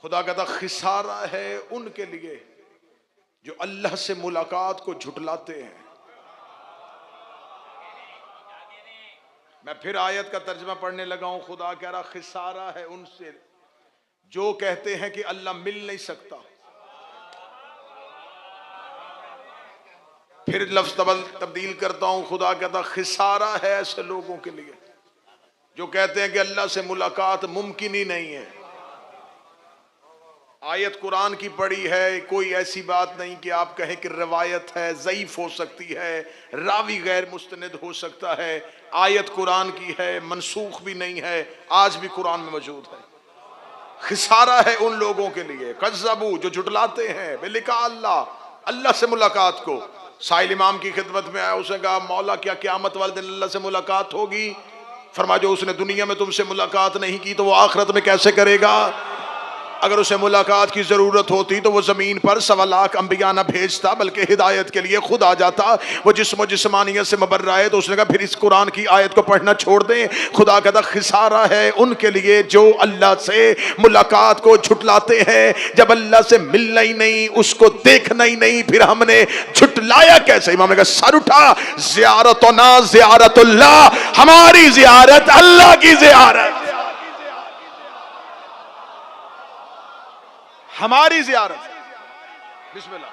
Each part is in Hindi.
खुदा कहता खिसारा है उनके लिए जो अल्लाह से मुलाकात को झुटलाते हैं। मैं फिर आयत का तर्जमा पढ़ने लगा हूं। खुदा कह रहा खिसारा है उनसे जो कहते हैं कि अल्लाह मिल नहीं सकता। फिर लफ्ज तब्दील करता हूं। खुदा कहता खिसारा है ऐसे लोगों के लिए जो कहते हैं कि अल्लाह से मुलाकात मुमकिन ही नहीं है। आयत कुरान की पढ़ी है, कोई ऐसी बात नहीं कि आप कहें कि रवायत है, ज़ईफ हो सकती है, रावी गैर मुस्तनद हो सकता है। आयत कुरान की है, मनसूख भी नहीं है, आज भी कुरान में मौजूद है। खिसारा है उन लोगों के लिए कज़्ज़बू जो झुटलाते हैं बिलिका अल्लाह से मुलाकात को। साहिल इमाम की खिदमत में आया, उसने कहा मौला क्या क़यामत वाले दिन अल्लाह से मुलाकात होगी? फरमा जो उसने दुनिया में तुमसे मुलाकात नहीं की तो वो आखिरत में कैसे करेगा? अगर उसे मुलाकात की जरूरत होती तो वो जमीन पर 1.25 लाख अंबिया ना भेजता बल्कि हिदायत के लिए खुद आ जाता। वो जिस्म जिस्मानियत से मबर्रा है तो उसने कहा फिर इस कुरान की आयत को पढ़ना छोड़ दें। खुदा कहता खिसारा है उनके लिए जो अल्लाह से मुलाकात को झुटलाते हैं। जब अल्लाह से मिलना ही नहीं, उसको देखना ही नहीं, फिर हमने झुटलाया कैसे? इमाम का सर उठा, ज़ियारतुना ज़ियारतुल्लाह, हमारी ज़ियारत अल्लाह की ज़ियारत, हमारी ज़ियारत। बिस्मिल्लाह।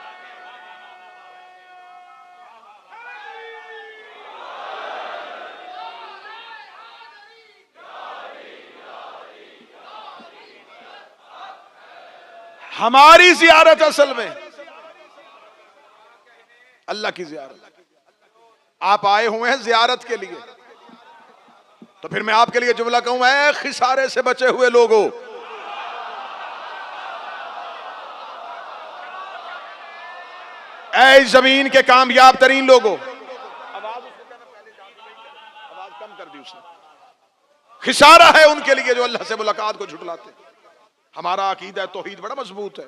हमारी ज़ियारत असल में अल्लाह की ज़ियारत। आप आए हुए हैं ज़ियारत के लिए, तो फिर मैं आपके लिए जुमला कहूं, ऐ खिसारे से बचे हुए लोगों, ऐ जमीन के कामयाब तरीन लोगों। आवाज कम कर दी उसने। खिसारा है उनके लिए जो अल्लाह से मुलाकात को झुटलाते। हमारा अकीदा तौहीद बड़ा मजबूत है।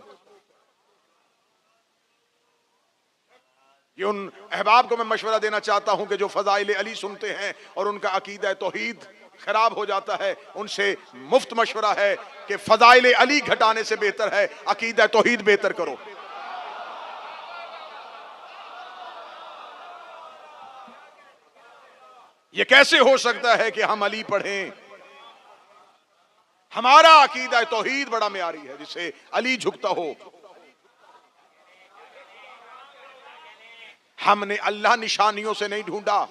ये उन अहबाब को मैं मशवरा देना चाहता हूं कि जो फजाइल अली सुनते हैं और उनका अकीदा तौहीद खराब हो जाता है, उनसे मुफ्त मशवरा है कि फजाइल अली घटाने से बेहतर है अकीदा तौहीद बेहतर करो। ये कैसे हो सकता है कि हम अली पढ़ें? हमारा अकीदा तौहीद बड़ा म्यारी है जिसे अली झुकता हो। हमने अल्लाह निशानियों से नहीं ढूंढा।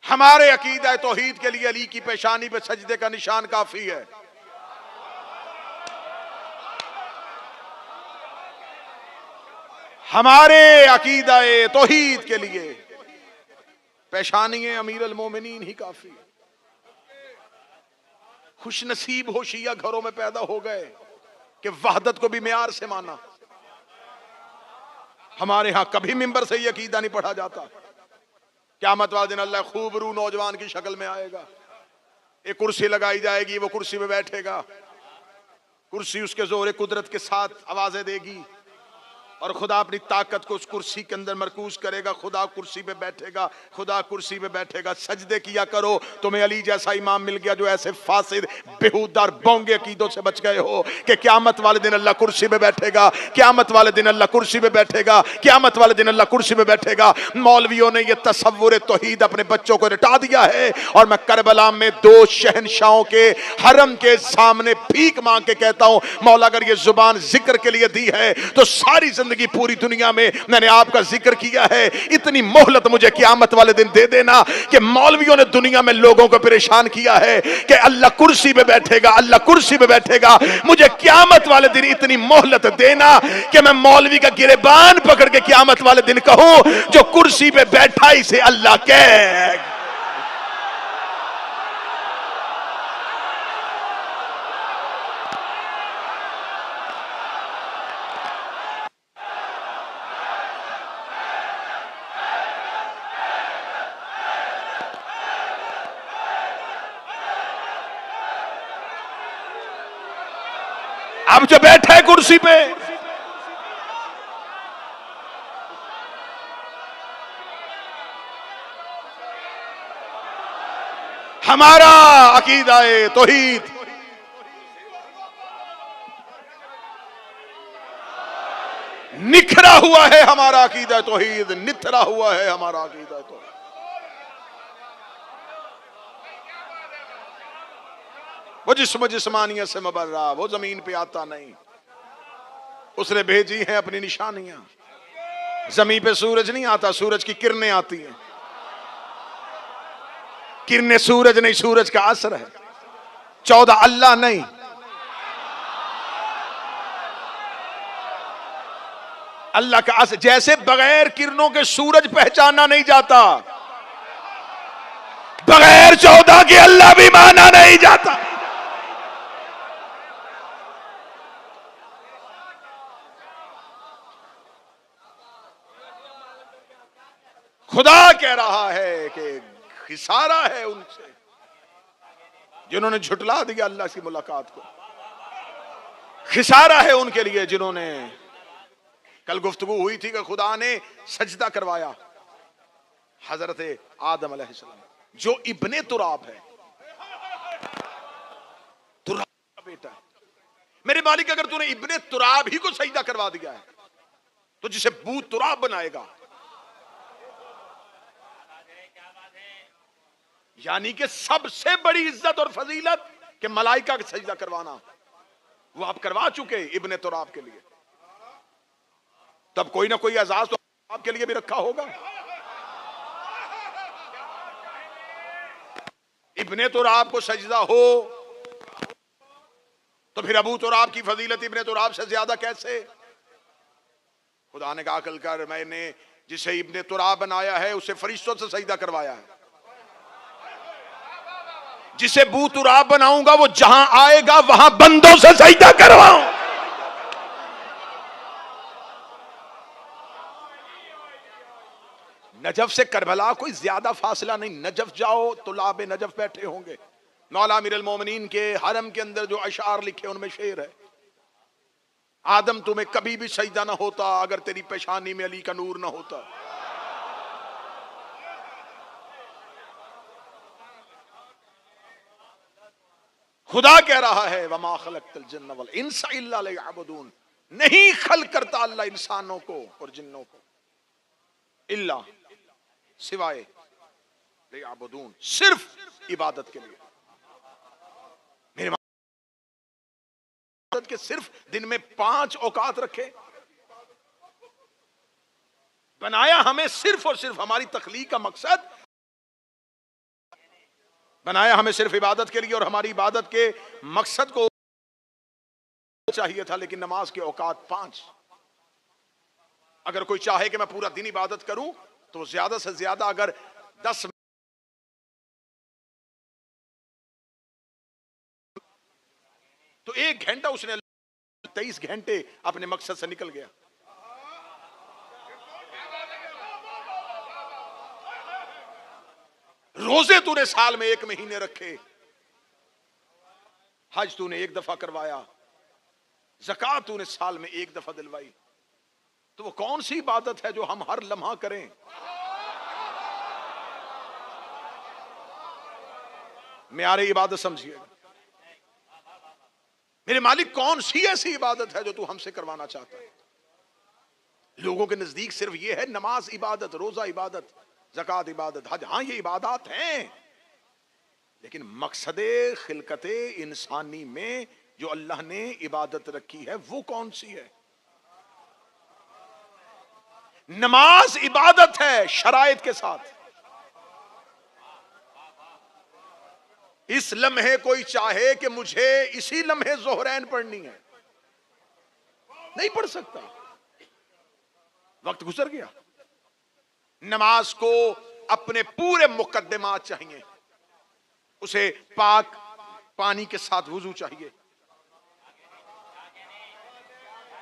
हमारे अकीदा तौहीद के लिए अली की पेशानी पे सजदे का निशान काफी है। हमारे अकीदा तौहीद के लिए पेशानी अमीर अल मोमिनीन ही काफी है। खुशनसीब हो शिया घरों में पैदा हो गए कि वहदत को भी मेयार से माना। हमारे यहां कभी मिंबर से ये अकीदा नहीं पढ़ा जाता। क़यामत वाले दिन अल्लाह खूब रू नौजवान की शक्ल में आएगा, एक कुर्सी लगाई जाएगी, वो कुर्सी पे बैठेगा, कुर्सी उसके जोरे कुदरत के साथ आवाजें देगी और खुदा अपनी ताकत को उस कुर्सी के अंदर मरकूज करेगा। खुदा कुर्सी पे बैठेगा, खुदा कुर्सी पे बैठेगा। सजदे किया करो, तुम्हें अली जैसा इमाम मिल गया जो ऐसे फासिद बेहुदार बोंगे अकीदों से बच गए हो कि क़यामत वाले दिन अल्लाह कुर्सी पे बैठेगा, क़यामत वाले दिन अल्लाह कुर्सी पे बैठेगा, क़यामत वाले दिन अल्लाह कुर्सी पे बैठेगा। मौलवियों ने यह तसव्वुर तौहीद अपने बच्चों को रटा दिया है और मैं करबला में 2 शहनशाहों के हरम के सामने भीख मांग के कहता हूं, मौला अगर ये जुबान जिक्र के लिए दी है तो सारी जिंदगी पूरी दुनिया में मैंने आपका जिक्र किया है। इतनी मोहलत मुझे क़यामत वाले दिन दे देना कि मौलवियों ने दुनिया में लोगों को परेशान किया है कि अल्लाह कुर्सी पे बैठेगा, अल्लाह कुर्सी पे बैठेगा। मुझे क़यामत वाले दिन इतनी मोहलत देना कि मैं मौलवी का गिरेबान पकड़ के क़यामत वाले दिन कहूं जो कुर्सी पे बैठा ही से अल्लाह कह। अब जो बैठा है कुर्सी पे, हमारा अकीदा तौहीद निखरा हुआ है हमारा अकीदा तौहीद, निथरा हुआ है हमारा अकीदा तौहीद। वो जिस्म जिस्मानियत से मबर्रा, वो जमीन पे आता नहीं, उसने भेजी है अपनी निशानियां। जमीन पे सूरज नहीं आता, सूरज की किरणें आती हैं। किरणें सूरज नहीं, सूरज का असर है। 14 अल्लाह नहीं, अल्लाह का असर। जैसे बगैर किरणों के सूरज पहचाना नहीं जाता, बगैर 14 के अल्लाह भी माना नहीं जाता। खुदा कह रहा है कि खिसारा है उनसे जिन्होंने झुटला दिया अल्लाह की मुलाकात को। खिसारा है उनके लिए जिन्होंने, कल गुफ्तगू हुई थी कि खुदा ने सजदा करवाया हजरत आदम अलैहिस्सलाम, जो इब्ने तुराब है, तुराब का बेटा है। मेरे मालिक, अगर तूने इब्ने तुराब ही को सजदा करवा दिया है तो जिसे बू तुराब बनाएगा, यानी कि सबसे बड़ी इज्जत और फजीलत के मलाइका का सजदा करवाना, वो आप करवा चुके इब्ने तुराब के लिए। तब कोई ना कोई एजाज तो आपके लिए भी रखा होगा। इब्ने तुराब को सजदा हो तो फिर अबू तुराब की फजीलत इब्ने तुराब से ज्यादा कैसे? खुदा ने कहा अकल कर, मैंने जिसे इब्ने तुराब बनाया है उसे फरिश्तों से सजदा करवाया है। जिसे बू तुराब बनाऊंगा वो जहां आएगा वहां बंदों से सजदा करवाऊं। नजफ से करबला कोई ज्यादा फासला नहीं। नजफ जाओ तो लाबे नजफ बैठे होंगे। मौला अमीरुल मोमिनीन के हरम के अंदर जो अशार लिखे उनमें शेर है, आदम तुम्हें कभी भी सजदा ना होता अगर तेरी पेशानी में अली का नूर ना होता। खुदा कह रहा है वमा खलक़तल जिन्न वल इंसा इल्ला लियअबुदून, नहीं खल करता अल्लाह इंसानों को और जिन्नों को इल्ला सिवाय लियअबुदून, सिर्फ इबादत के लिए। मेरे इबादत के सिर्फ दिन में 5 औकात रखे, बनाया हमें सिर्फ और सिर्फ हमारी तख्लीक का मकसद, बनाया हमें सिर्फ इबादत के लिए और हमारी इबादत के मकसद को चाहिए था। लेकिन नमाज के औकात 5। अगर कोई चाहे कि मैं पूरा दिन इबादत करूं तो ज्यादा से ज्यादा अगर 10 तो 1 घंटा उसने 23 घंटे अपने मकसद से निकल गया। रोजे तूने साल में 1 महीने रखे, हज तूने 1 दफा करवाया, ज़कात तूने साल में 1 दफा दिलवाई, तो वो कौन सी इबादत है जो हम हर लम्हा करें? मेरे इबादत समझिएगा मेरे मालिक, कौन सी ऐसी इबादत है जो तू हमसे करवाना चाहता है? लोगों के नजदीक सिर्फ ये है नमाज इबादत, रोजा इबादत, ज़कात इबादत, हज। हाँ ये इबादत हैं, लेकिन मकसदे खिलकते इंसानी में जो अल्लाह ने इबादत रखी है वो कौन सी है? नमाज इबादत है शराइत के साथ। इस लम्हे कोई चाहे कि मुझे इसी लम्हे ज़ोहरैन पढ़नी है, नहीं पढ़ सकता, वक्त गुजर गया। नमाज को अपने पूरे मुकद्दमात चाहिए। उसे पाक पानी के साथ वुजू चाहिए,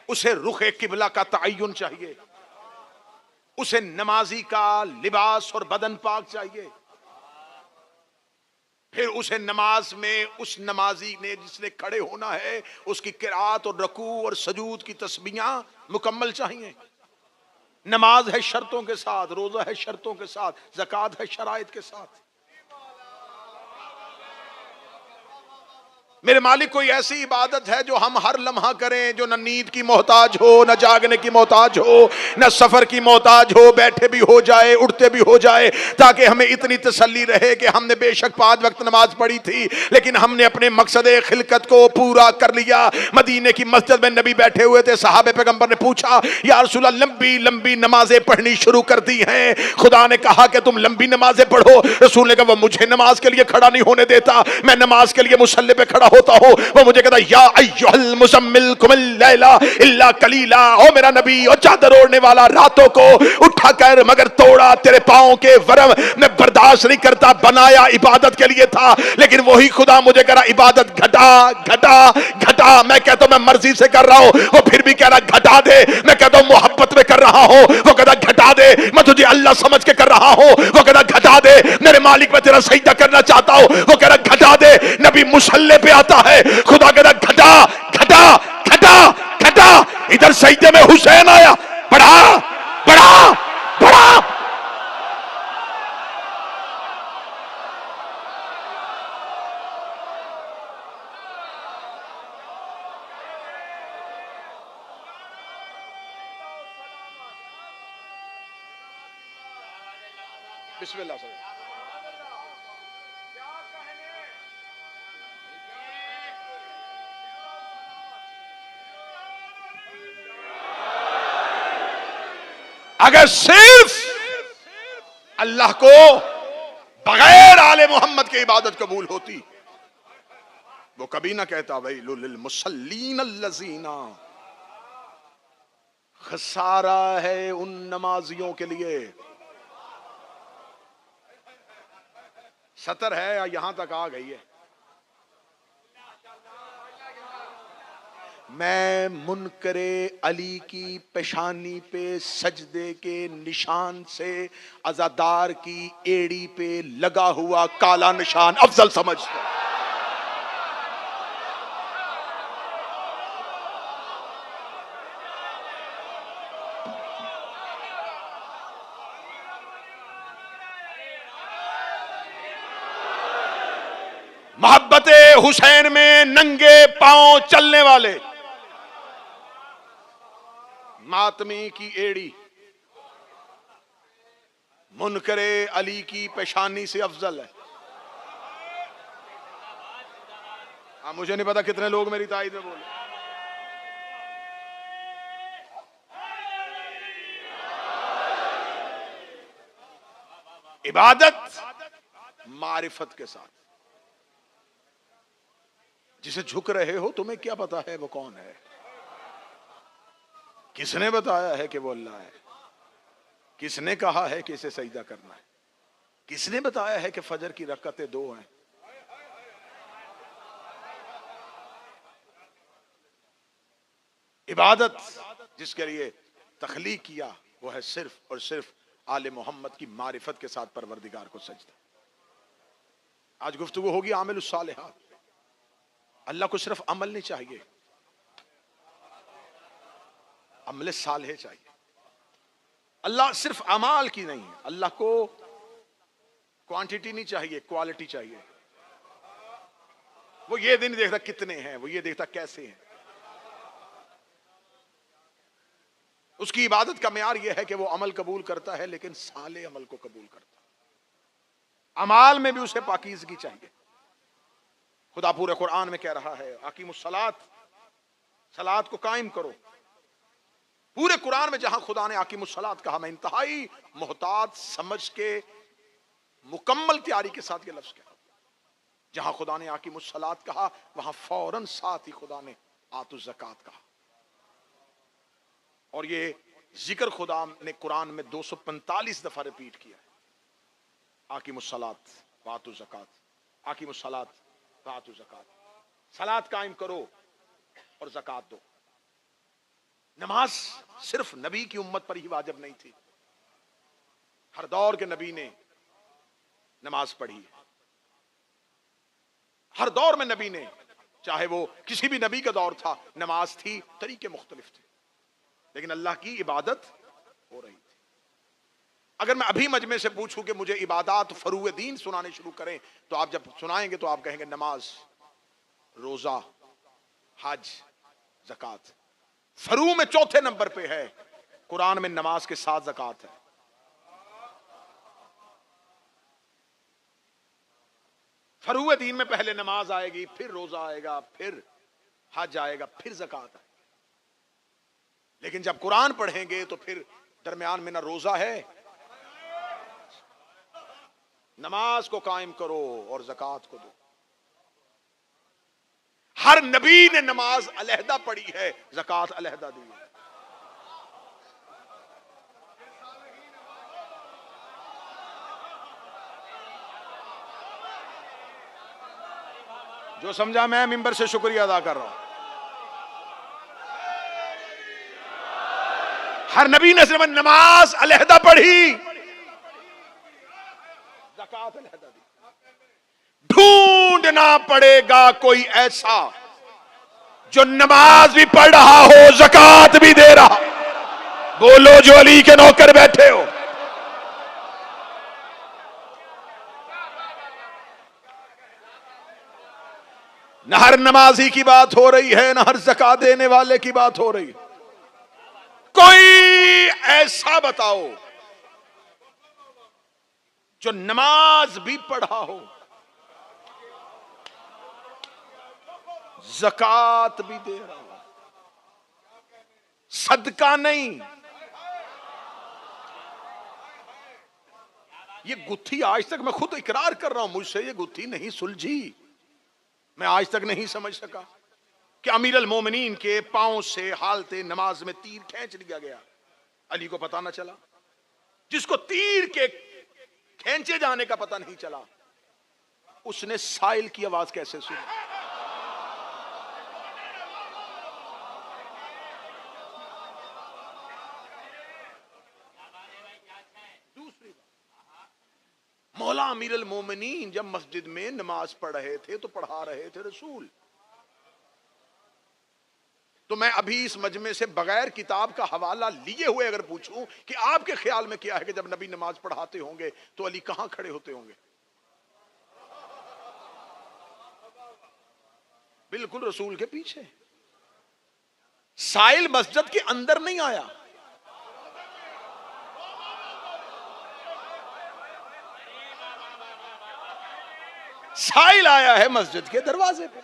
उसे रुखे किबला का तअय्युन चाहिए, उसे नमाजी का लिबास और बदन पाक चाहिए, फिर उसे नमाज में उस नमाजी ने जिसने खड़े होना है उसकी किरात और रकू और सजूद की तस्बीहां मुकम्मल चाहिए। नमाज है शर्तों के साथ, रोजा है शर्तों के साथ, ज़कात है शराइत के साथ। मेरे मालिक कोई ऐसी इबादत है जो हम हर लम्हा करें, जो न नींद की मोहताज हो, न जागने की मोहताज हो, न सफर की मोहताज हो, बैठे भी हो जाए उठते भी हो जाए, ताकि हमें इतनी तसल्ली रहे कि हमने बेशक 5 वक्त नमाज पढ़ी थी लेकिन हमने अपने मकसद खिलकत को पूरा कर लिया। मदीने की मस्जिद में नबी बैठे हुए थे, सहाबे पैगंबर ने पूछा या रसूल अल्लाह लंबी लंबी नमाजें पढ़नी शुरू कर दी हैं, खुदा ने कहा कि तुम लंबी नमाजें पढ़ो। रसूल ने कहा वो मुझे नमाज के लिए खड़ा नहीं होने देता, मैं नमाज के लिए मुसल्ले पे खड़ा होता हूं, वो मुझे कहता या अय्युहल मुज़म्मिल कुमिल लैला इल्ला कलीला, ओ मेरा नबी ओ चादर ओढ़ने वाला रातों को उठा कर मगर तोड़ा तेरे पांव के वरम मैं बर्दाश्त नहीं करता, बनाया इबादत के लिए था लेकिन वही खुदा मुझे कह रहा इबादत घटा घटा घटा। मैं कहता हूं मैं मर्जी से कर रहा हूं, वो फिर भी कह रहा घटा दे। मैं कहता हूं मोहब्बत में कर रहा हूं, वो कहता घटा दे। मैं तुझे अल्लाह समझ के कर रहा हूं, वो कहता घटा दे। मेरे मालिक में तेरा सजदा करना चाहता हूं, वो कह रहा घटा दे। नबी मुसल्ले पे आता है, खुदा कहता घटा घटा घटा घटा। इधर सजदे में हुसैन आया, बढ़ा बढ़ा बढ़ा। बिस्मिल्लाह सर। अगर सिर्फ अल्लाह को बगैर आले मोहम्मद की इबादत कबूल होती, वो कभी ना कहता वैलुल लिल मुसल्लीन अल्लज़ीना, खसारा है उन नमाजियों के लिए। सतर है या यहां तक आ गई है। मैं मुनकरे अली की पेशानी पे सजदे के निशान से अज़ादार की एड़ी पे लगा हुआ काला निशान अफजल समझता। मोहब्बत हुसैन में नंगे पांव चलने वाले मातमी की एड़ी मुनकरे अली की पेशानी से अफजल है। मुझे नहीं पता कितने लोग मेरी ताईद में बोले। इबादत मारिफत के साथ। जिसे झुक रहे हो तुम्हें क्या पता है वो कौन है? किसने बताया है कि वो अल्लाह है? किसने कहा है कि इसे सजदा करना है? किसने बताया है कि फजर की रकअतें 2 हैं? इबादत जिसके लिए तख्लीक किया वो है सिर्फ और सिर्फ आले मोहम्मद की मारिफत के साथ परवरदिगार को सजदा। आज गुफ्तगू होगी आमिलुस सालिहात। अल्लाह को सिर्फ अमल नहीं चाहिए, अमले सालेह चाहिए। अल्लाह सिर्फ अमाल की नहीं है, अल्लाह को क्वांटिटी नहीं चाहिए, क्वालिटी चाहिए। वो ये नहीं देखता कितने हैं, वो ये देखता कैसे हैं। उसकी इबादत का मेयार यह है कि वो अमल कबूल करता है लेकिन साले अमल को कबूल करता है। अमाल में भी उसे पाकीज़गी चाहिए। खुदा पूरे कुरान में कह रहा है अकीमुस सलात, सलात को कायम करो। पूरे कुरान में जहां खुदा ने अकीमुस सलात कहा, मैं इंतहाई मोहतात समझ के मुकम्मल तैयारी के साथ ये लफ्ज कहा। जहां खुदा ने अकीमुस सलात कहा वहां फौरन साथ ही खुदा ने आतुज़ ज़कात कहा। और ये जिक्र खुदा ने कुरान में 245 दफा रिपीट किया है। आकीमुस सलात वातुज़ ज़कात, आकीमुस सलात वातुज़ ज़कात। सलात कायम करो और ज़कात दो। नमाज सिर्फ नबी की उम्मत पर ही वाजिब नहीं थी, हर दौर के नबी ने नमाज पढ़ी। हर दौर में नबी ने, चाहे वो किसी भी नबी का दौर था, नमाज थी, तरीके मुख्तलिफ थे, लेकिन अल्लाह की इबादत हो रही थी। अगर मैं अभी मजमे से पूछूं कि मुझे इबादत फरूए दीन सुनाने शुरू करें, तो आप जब सुनाएंगे तो आप कहेंगे नमाज, रोजा, हज, ज़कात। फरू में चौथे नंबर पे है, कुरान में नमाज के साथ ज़कात है। फरू दीन में पहले नमाज आएगी, फिर रोजा आएगा, फिर हज आएगा, फिर ज़कात आएगा। लेकिन जब कुरान पढ़ेंगे तो फिर दरमियान में ना रोजा है, नमाज को कायम करो और ज़कात को दो। हर नबी ने नमाज अलहदा पढ़ी है, ज़कात अलहदा दी है। जो समझा मैं मिंबर से शुक्रिया अदा कर रहा हूं। हर नबी ने सिर्फ नमाज अलहदा पढ़ी, ज़कात अलहदा दी। ढूंढना पड़ेगा कोई ऐसा जो नमाज भी पढ़ रहा हो, ज़कात भी दे रहा। बोलो जो अली के नौकर बैठे हो। न हर नमाजी की बात हो रही है, न हर ज़कात देने वाले की बात हो रही है। कोई ऐसा बताओ जो नमाज भी पढ़ा हो, ज़कात भी दे रहा हो, सदका नहीं। ये गुत्थी आज तक मैं खुद इकरार कर रहा हूं, मुझसे ये गुत्थी नहीं सुलझी। मैं आज तक नहीं समझ सका कि अमीर अल मोमिनीन के पांव से हालते नमाज में तीर खींच लिया गया, अली को पता न चला। जिसको तीर के खींचे जाने का पता नहीं चला, उसने साइल की आवाज कैसे सुनी? दूसरी मौला अमीर अल मोमिनीन जब मस्जिद में नमाज पढ़ रहे थे तो पढ़ा रहे थे रसूल। तो मैं अभी इस मजमे से बगैर किताब का हवाला लिए हुए अगर पूछूं कि आपके ख्याल में क्या है कि जब नबी नमाज पढ़ाते होंगे तो अली कहां खड़े होते होंगे? बिल्कुल रसूल के पीछे। साइल मस्जिद के अंदर नहीं आया, साइल आया है मस्जिद के दरवाजे पे।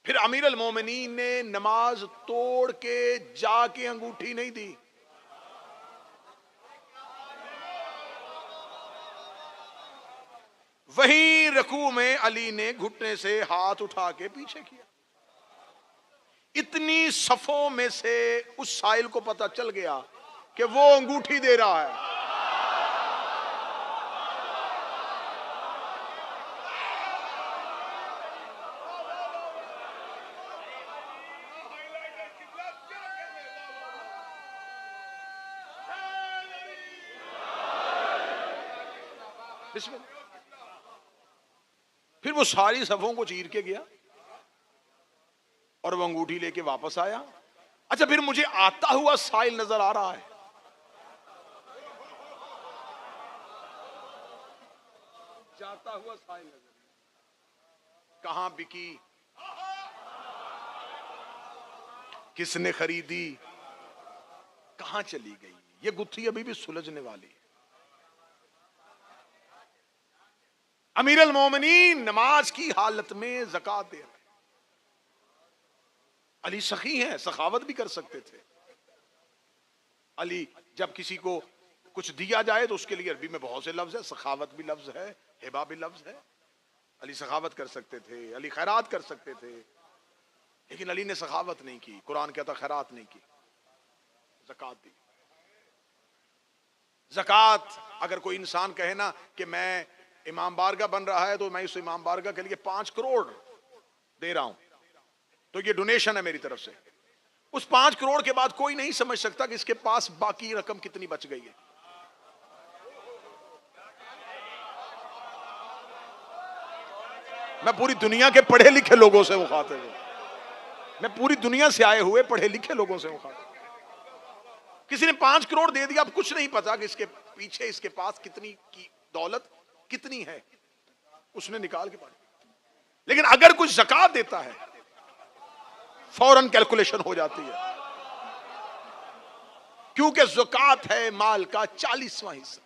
फिर अमीर अल मोमिनीन ने नमाज तोड़ के जाके अंगूठी नहीं दी, वहीं रकू में अली ने घुटने से हाथ उठा के पीछे किया। इतनी सफों में से उस साइल को पता चल गया कि वो अंगूठी दे रहा है। फिर वो सारी सफों को चीर के गया और वो अंगूठी लेके वापस आया। अच्छा, फिर मुझे आता हुआ साइल नजर आ रहा है, जाता हुआ साइल नजर। कहां बिकी, किसने खरीदी, कहां चली गई? ये गुत्थी अभी भी सुलझने वाली है। अमीर अल मोमिनीन नमाज की हालत में ज़कात दे रहे। अली सखी हैं, सखावत भी कर सकते थे। अली जब किसी को कुछ दिया जाए तो उसके लिए अरबी में बहुत से लफ्ज है, सखावत भी लफ्ज है, हिबा भी लफ्ज है। अली सखावत कर सकते थे, अली खैरात कर सकते थे, लेकिन अली ने सखावत नहीं की। कुरान कहता खैरात नहीं की, ज़कात दी। ज़कात अगर कोई इंसान कहे ना कि मैं इमाम बारगाह बन रहा है तो मैं इस इमाम बारगाह के लिए 5 करोड़ दे रहा हूं, तो ये डोनेशन है मेरी तरफ से। उस 5 करोड़ के बाद कोई नहीं समझ सकता कि इसके पास बाकी रकम कितनी बच गई है। मैं पूरी दुनिया के पढ़े लिखे लोगों से मुखातिब हूं, मैं पूरी दुनिया से आए हुए पढ़े लिखे लोगों से मुखातिब। किसी ने 5 करोड़ दे दिया, अब कुछ नहीं पता कि इसके पीछे इसके पास कितनी की दौलत कितनी है। उसने निकाल के बांटी। लेकिन अगर कुछ ज़कात देता है फौरन कैलकुलेशन हो जाती है, क्योंकि ज़कात है माल का 40वां हिस्सा।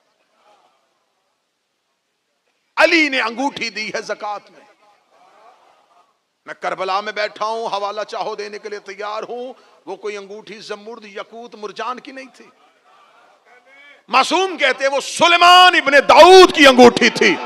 अली ने अंगूठी दी है ज़कात में। मैं करबला में बैठा हूं, हवाला चाहो देने के लिए तैयार हूं। वो कोई अंगूठी जमुर्द यकूत मुरजान की नहीं थी। मासूम कहते वो सुलेमान इब्ने दाऊद की अंगूठी थी,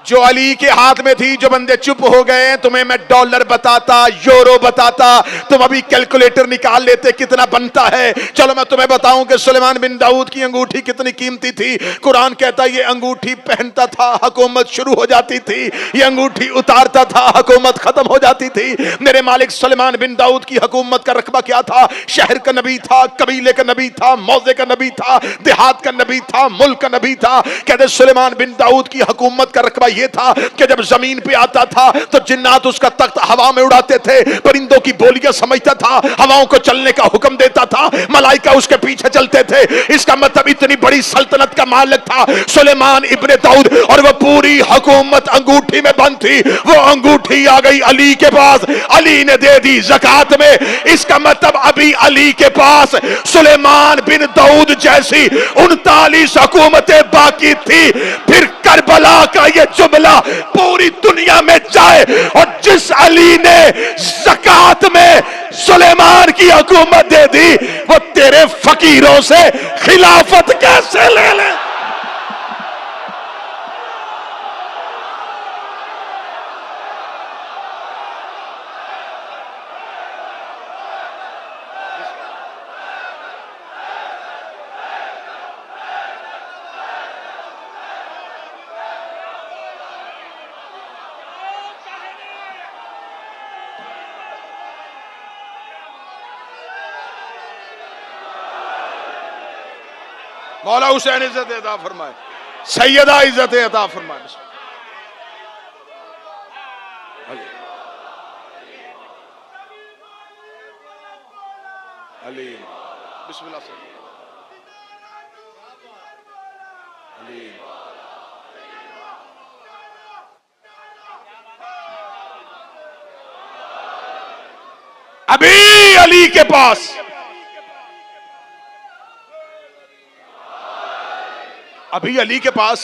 जो अली के हाथ में थी। जो बंदे चुप हो गए, तुम्हें मैं डॉलर बताता, यूरो बताता, तुम अभी कैलकुलेटर निकाल लेते कितना बनता है। चलो मैं तुम्हें बताऊं कि सुलेमान बिन दाऊद की अंगूठी कितनी कीमती थी। कुरान कहता ये अंगूठी पहनता था, हुकूमत शुरू हो जाती थी। ये अंगूठी उतारता था, हुकूमत खत्म हो जाती थी। मेरे मालिक सुलेमान बिन दाऊद की हुकूमत का रकबा क्या था? शहर का नबी था, कबीले का नबी था, मौजे का नबी था, देहात का नबी था, मुल्क का नबी था। कहते सुलेमान बिन दाऊद की हुकूमत का रकबा ये था कि जब जमीन पे आता था तो जिन्नात उसका तख्त हवा में उड़ाते थे, परिंदों की बोलियां समझता था, हवाओं को चलने का हुक्म देता था, मलाइका उसके पीछे चलते थे। इसका मतलब इतनी बड़ी सल्तनत का मालिक था सुलेमान इब्ने दाऊद, और वो पूरी हुकूमत अंगूठी में बंद थी। वो अंगूठी आ गई अली के पास, अली ने दे दी ज़कात में। इसका मतलब अभी अली के पास सुलेमान बिन दाऊद जैसी 39 हुकूमतें बाकी थी। फिर करबला का ये जुमला पूरी दुनिया में जाए, और जिस अली ने ज़कात में सुलेमान की हुकूमत दे दी, वो तेरे फकीरों से खिलाफत कैसे ले ले? मौला हुसैन इज्जत अता फरमाए, सैयदा इज्जत अता फरमाए। अली बिस्मिल्लाह से अली। अभी अली के पास अभी अली के पास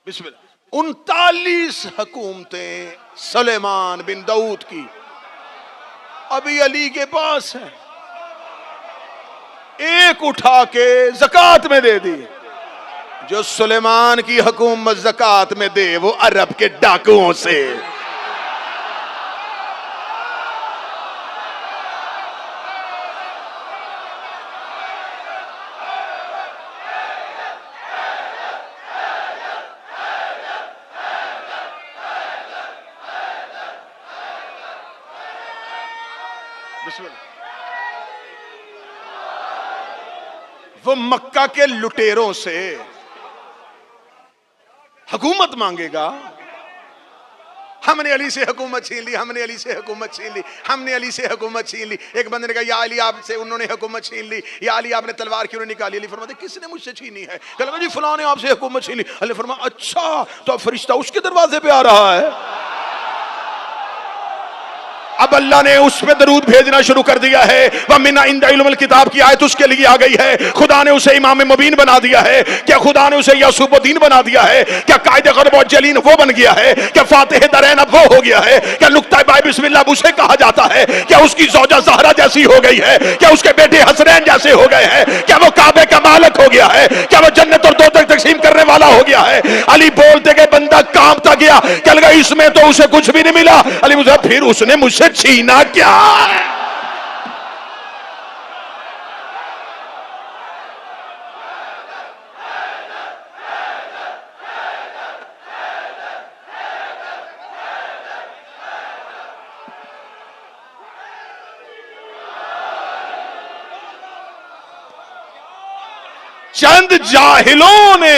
बिस्मिल्लाह 39 हुकूमतें सुलेमान बिन दाऊद की अभी अली के पास है। एक उठा के ज़कात में दे दी। जो सुलेमान की हुकूमत ज़कात में दे वो अरब के डाकुओं से। वो मक्का के लुटेरों से हुकूमत मांगेगा। हमने अली से हुकूमत छीन ली, हमने अली से हुकूमत छीन ली, हमने अली से हुकूमत छीन ली। एक बंदे ने कहा या अली आपसे उन्होंने हुकूमत छीन ली, या अली आपने तलवार क्यों निकाली? अली फरमाते किसने मुझसे छीनी है? कहने जी फलां ने आपसे हुकूमत छीन ली। अली फरमा अच्छा तो अब फरिश्ता उसके दरवाजे पे आ रहा है। अब अल्लाह ने उस पे दरूद भेजना शुरू कर दिया है। वह मिना इंदा इल्मुल किताब की आयत उसके लिए आ गई है। खुदा ने उसे इमाम मुबीन बना दिया है। क्या खुदा ने उसे यासूबुद्दीन बना दिया है? क्या कायदे ग़रब और जलीन वो बन गया है? क्या फातिह दरैन अब वो हो गया है? क्या नुक्ता बाय बिस्मिल्लाह उसे कहा जाता है? क्या उसकी ज़ौजा ज़हरा जैसी हो गई है? क्या उसके बेटे हसनैन जैसे हो गए हैं? क्या वो काबे का मालिक हो गया है? क्या वो जन्नत और दोज़ख तकसीम करने वाला हो गया है? अली बोलते गए बंदा कांपता गया, कल गया इसमें तो उसे कुछ भी नहीं मिला। अली मुझे फिर उसने मुझसे छीना क्या है? चंद जाहिलों ने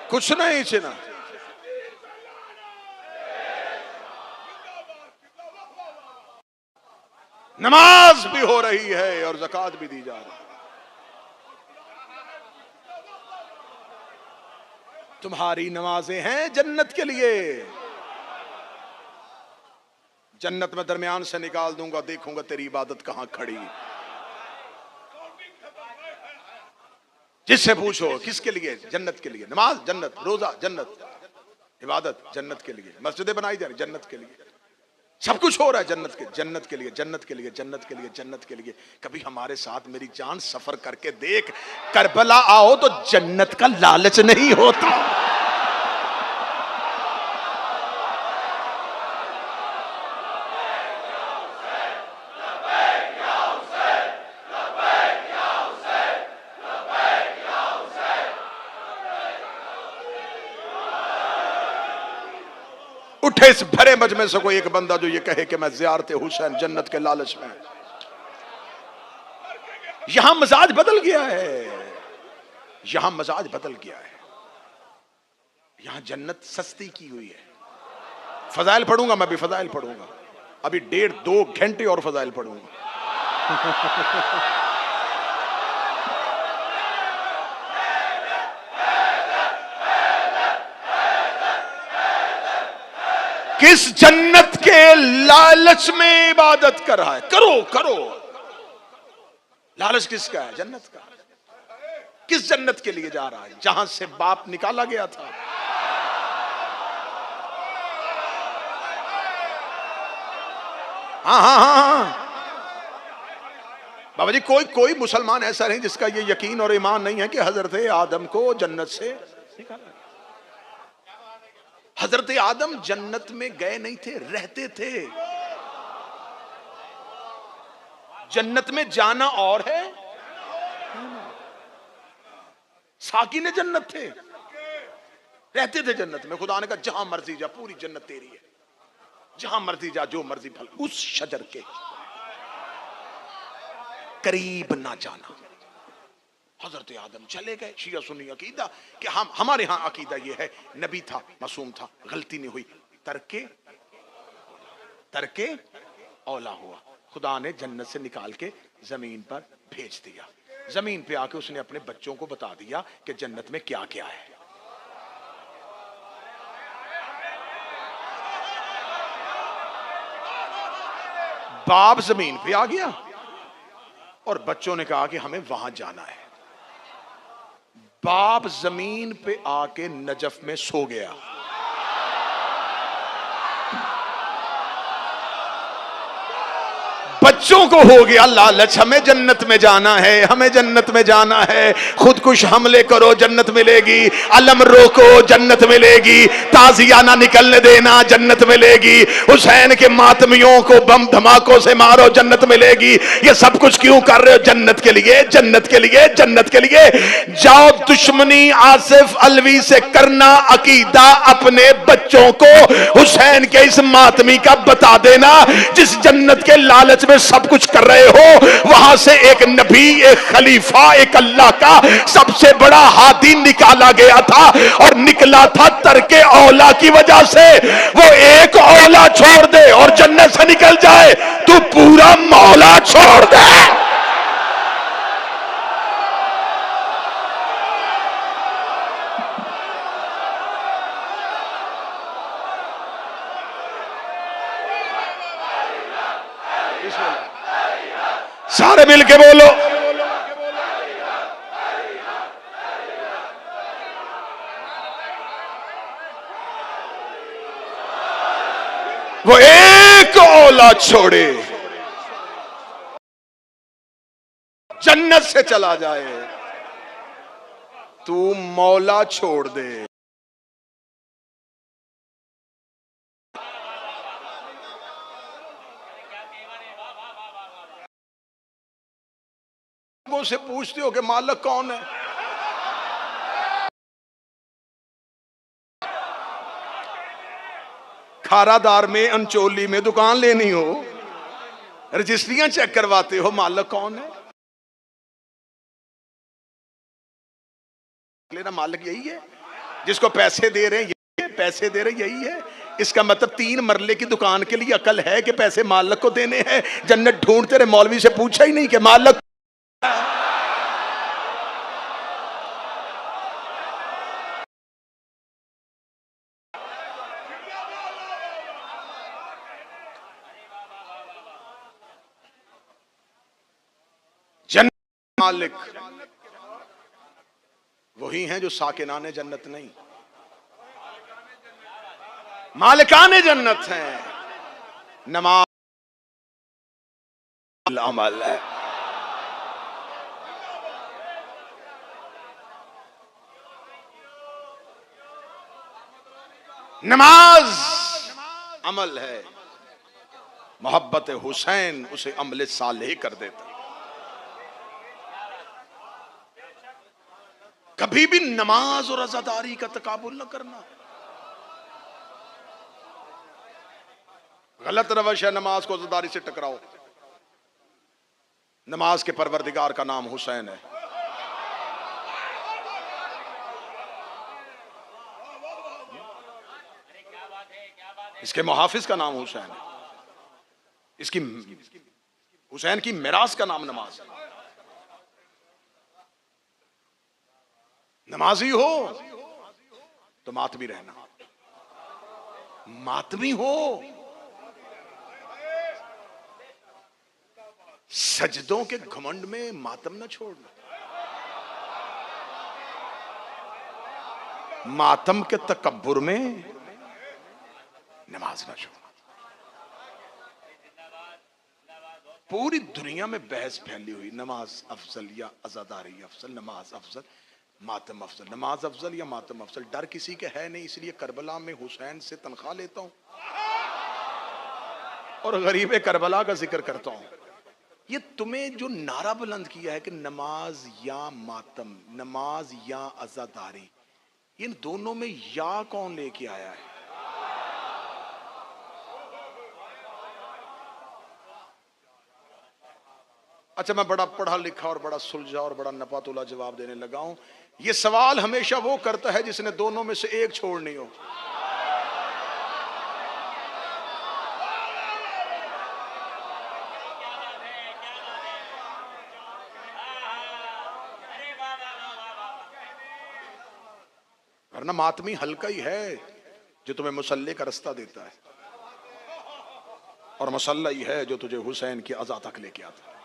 कुछ नहीं छिना। नमाज भी हो रही है और ज़कात भी दी जा रही है। तुम्हारी नमाजें हैं जन्नत के लिए। जन्नत में दरमियान से निकाल दूंगा, देखूंगा तेरी इबादत कहां खड़ी। जिससे पूछो किसके लिए? जन्नत के लिए। नमाज जन्नत, रोजा जन्नत, इबादत जन्नत के लिए, मस्जिदें बनाई जा रही जन्नत के लिए, सब कुछ हो रहा है जन्नत के लिए, जन्नत के लिए, जन्नत के लिए, जन्नत के लिए, जन्नत के लिए। कभी हमारे साथ मेरी जान सफर करके देख, करबला आओ तो जन्नत का लालच नहीं होता। उठे इस भरे मजमे से कोई एक बंदा जो ये कहे कि मैं ज़ियारत हुसैन जन्नत के लालच में। यहां मजाज बदल गया है, यहां मजाज बदल गया है। यहां जन्नत सस्ती की हुई है। फजाइल पढ़ूंगा, मैं भी फजाइल पढ़ूंगा, अभी 1.5-2 घंटे और फजाइल पढ़ूंगा। किस जन्नत के लालच में इबादत कर रहा है? करो करो। लालच किसका है? जन्नत का। किस जन्नत के लिए जा रहा है? जहां से बाप निकाला गया था। हाँ हाँ हाँ हाँ बाबा जी, कोई मुसलमान ऐसा नहीं जिसका ये यकीन और ईमान नहीं है कि हजरत आदम को जन्नत से निकाला। हजरत आदम जन्नत में गए नहीं थे, रहते थे। जन्नत में जाना और है, साकिन जन्नत थे, रहते थे जन्नत में। खुदा ने कहा जहां मर्जी जा, पूरी जन्नत तेरी है, जहां मर्जी जा, जो मर्जी फल। उस शजर के करीब ना जाना। हजरत आदम चले गए। शिया सुन्नी अकीदा कि हमारे यहां अकीदा ये है, नबी था, मासूम था, गलती नहीं हुई, तरके औला हुआ। खुदा ने जन्नत से निकाल के जमीन पर भेज दिया। जमीन पे आके उसने अपने बच्चों को बता दिया कि जन्नत में क्या क्या है। बाप जमीन पे आ गया और बच्चों ने कहा कि हमें वहां जाना है। बाप जमीन पे आके नजफ में सो गया। बच्चों को हो गया लालच, हमें जन्नत में जाना है, हमें जन्नत में जाना है। खुदकुश हमले करो, जन्नत मिलेगी। अलम रोको, जन्नत मिलेगी। ताजिया ना निकलने देना, जन्नत मिलेगी। हुसैन के मातमियों को बम धमाकों से मारो, जन्नत मिलेगी। ये सब कुछ क्यों कर रहे हो? जन्नत के लिए, जन्नत के लिए, जन्नत के लिए। जाओ दुश्मनी आसिफ अलवी से करना अकीदा, अपने बच्चों को हुसैन के इस मातमी का बता देना। जिस जन्नत के लालच में सब कुछ कर रहे हो, वहां से एक नबी, एक खलीफा, एक अल्लाह का सबसे बड़ा हादी निकाला गया था, और निकला था तरके औला की वजह से। वो एक औला छोड़ दे और जन्नत से निकल जाए, तू पूरा मौला छोड़ दे। सारे मिलके बोलो, वो एक एक औलाद छोड़े जन्नत से चला जाए, तू मौला छोड़ दे। लोगों से पूछते हो कि मालिक कौन है? खारादार में, अंचोली में दुकान लेनी हो, रजिस्ट्रियां चेक करवाते हो, मालिक कौन है? लेना मालिक यही है जिसको पैसे दे रहे हैं, यही है, पैसे दे रहे हैं यही है। इसका मतलब 3 मरले की दुकान के लिए अकल है कि पैसे मालिक को देने हैं। जन्नत ढूंढते रहे, मौलवी से पूछा ही नहीं कि मालिक। जन्नत मालिक वही हैं जो साकिनाने जन्नत नहीं, मालिकाने जन्नत हैं। नमाज अमल है, नमाज अमल है। मोहब्बत हुसैन उसे अमल सालेह कर देता। कभी भी नमाज और अज़ादारी का तकाबुल न करना। गलत रवश है नमाज को अज़ादारी से टकराओ। नमाज के परवरदिगार का नाम हुसैन है। इसके मुहाफिज का नाम हुसैन है। इसकी हुसैन की मिरास का नाम नमाज है। नमाजी हो तो मातमी रहना, मातमी हो सजदों के घमंड में मातम न छोड़ना, मातम के तकब्बुर में नमाज न छोड़ना। पूरी दुनिया में बहस फैली हुई, नमाज अफजल या अज़ादारी अफजल, नमाज अफजल मातम अफजल, नमाज अफजल या मातम अफजल। डर किसी के है नहीं, इसलिए करबला में हुसैन से तनख्वाह लेता हूं और गरीब करबला का जिक्र करता हूं। ये तुम्हें जो नारा बुलंद किया है कि नमाज या मातम, नमाज या अज़ादारी, इन दोनों में या कौन लेके आया है? अच्छा, मैं बड़ा पढ़ा लिखा और बड़ा सुलझा और बड़ा नपातुला जवाब देने लगा हूं। यह सवाल हमेशा वो करता है जिसने दोनों में से एक छोड़नी हो। वरना मातमी हल्का ही है जो तुम्हें मुसल्ले का रास्ता देता है, और मुसल्ला ही है जो तुझे हुसैन की अज़ा तक लेके आता है।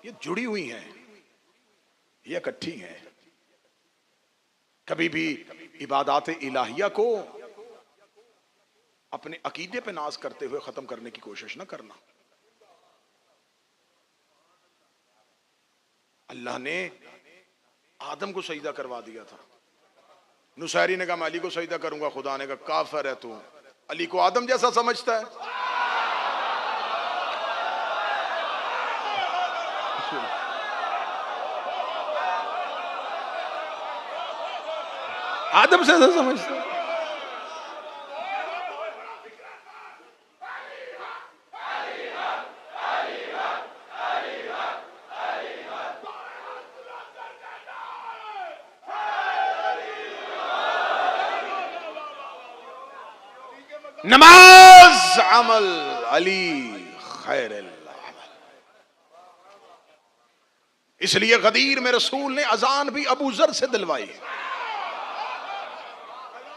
ये जुड़ी हुई हैं, ये इकट्ठी हैं। कभी भी इबादात इलाहिया को अपने अकीदे पे नाज करते हुए खत्म करने की कोशिश न करना। अल्लाह ने आदम को सजदा करवा दिया था। नुसैरी ने कहा मैं अली को सजदा करूंगा, खुदा ने कहा काफिर है तू, अली को आदम जैसा समझता है। आदम से ऐसा समझता है। नमाज अमल अली खैर अमल। इसलिए गदीर में रसूल ने अजान भी अबू जर से दिलवाई।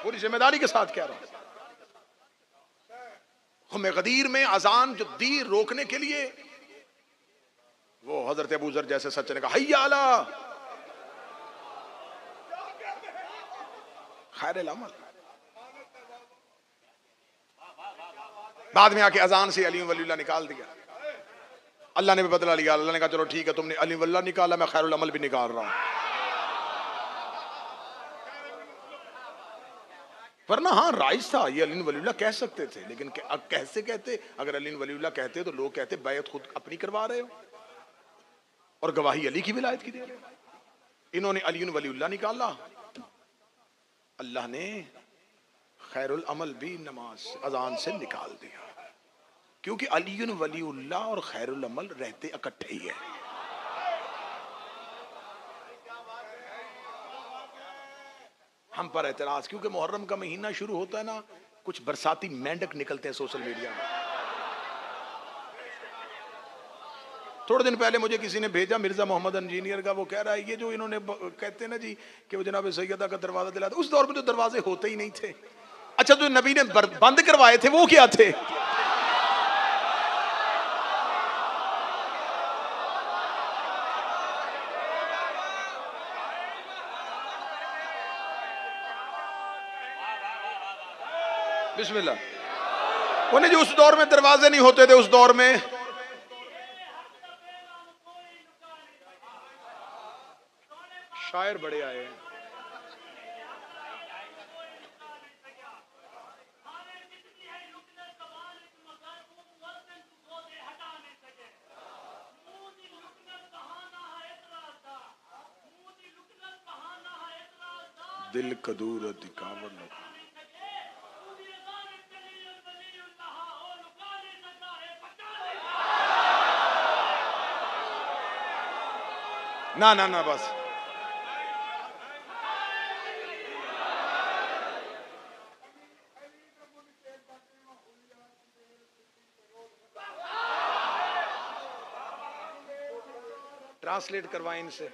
पूरी जिम्मेदारी के साथ कह रहा हूं। हमें गदीर में अजान जो दी रोकने के लिए, वो हजरत अबू जर जैसे सच्चे ने कहा हैया अला खैर अमल। बाद में आके अजान से अली वलीउल्लाह निकाल दिया। अल्लाह ने भी बदला लिया। अल्लाह ने कहा चलो ठीक है, तुमने अली वल्लाह निकाला, मैं खैरुल अमल भी निकाल रहा हूं। वरना हाँ राइज था, ये अली वलीउल्लाह कह सकते थे, लेकिन कैसे कहते? अगर अली वलीउल्लाह कहते तो लोग कहते बैत खुद अपनी करवा रहे हो और गवाही अली की विलायत की दे रहे हो। इन्होंने अली वलीउल्लाह निकाला, अल्लाह ने खैरुल अमल भी नमाज अजान से निकाल दिया, क्योंकि अली वलीउल्लाह और खैरुल अमल रहते इकट्ठे ही है। हम पर एतराज, क्योंकि मुहर्रम का महीना शुरू होता है ना, कुछ बरसाती मेंढक निकलते हैं सोशल मीडिया में। थोड़े दिन पहले मुझे किसी ने भेजा, मिर्जा मोहम्मद इंजीनियर का, वो कह रहा है ये जो इन्होंने कहते हैं ना जी कि वो जनाब सैयदा का दरवाजा दिलाते, उस दौर में तो दरवाजे होते ही नहीं थे। अच्छा, जो नबी ने बंद करवाए थे वो क्या थे? बिस्मिल्लाह। उन्हें जो उस दौर में दरवाजे नहीं होते थे, उस दौर में शायर बड़े आए हैं। दिल कदूर दिखावर ना ना ना, बस ट्रांसलेट करवाएं इनसे,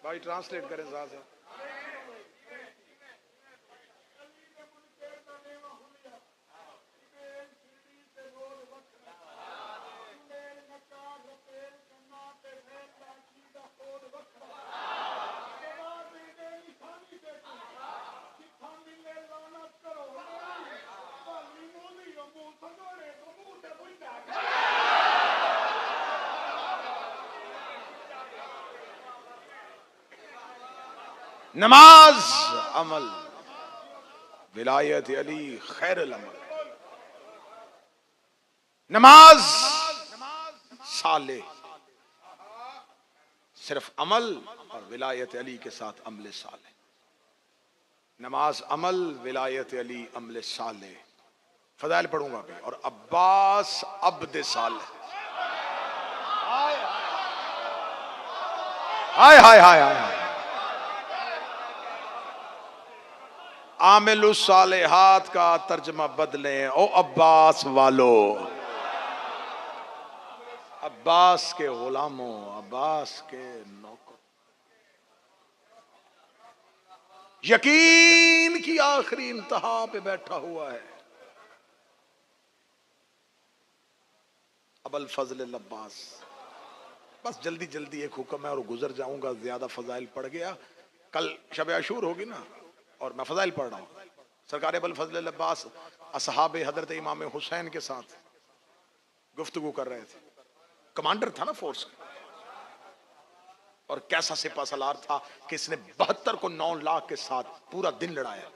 भाई ट्रांसलेट करें साथ साथ। नमाज अमल, विलायत अली खैरुल अमल। नमाज साले, सिर्फ अमल और विलायत अली के साथ अमले साले। नमाज अमल, विलायत अली अमले साले। फजाइल पढ़ूंगा भी। और अब्बास अब्द साले। हाय हाय हाय हाय। आमिलु सालेहात का तर्जमा बदलें ओ अब्बास वालो, अब्बास के गुलामों, अब्बास के नौकर। यकीन की आखिरी इंतहा पे बैठा हुआ है अबुल फजल अब्बास। बस जल्दी जल्दी एक हुक्म है और गुजर जाऊंगा, ज्यादा फजाइल पड़ गया। कल शब अशूर होगी ना, और मैं फजाइल पढ़ रहा हूँ। सरकार अबुल फजल अब्बास असहाबे हजरत इमाम हुसैन के साथ गुफ्तगू कर रहे थे। कमांडर था ना फोर्स का, और कैसा सिपा सलार था कि इसने 72 को 9 लाख के साथ पूरा दिन लड़ाया।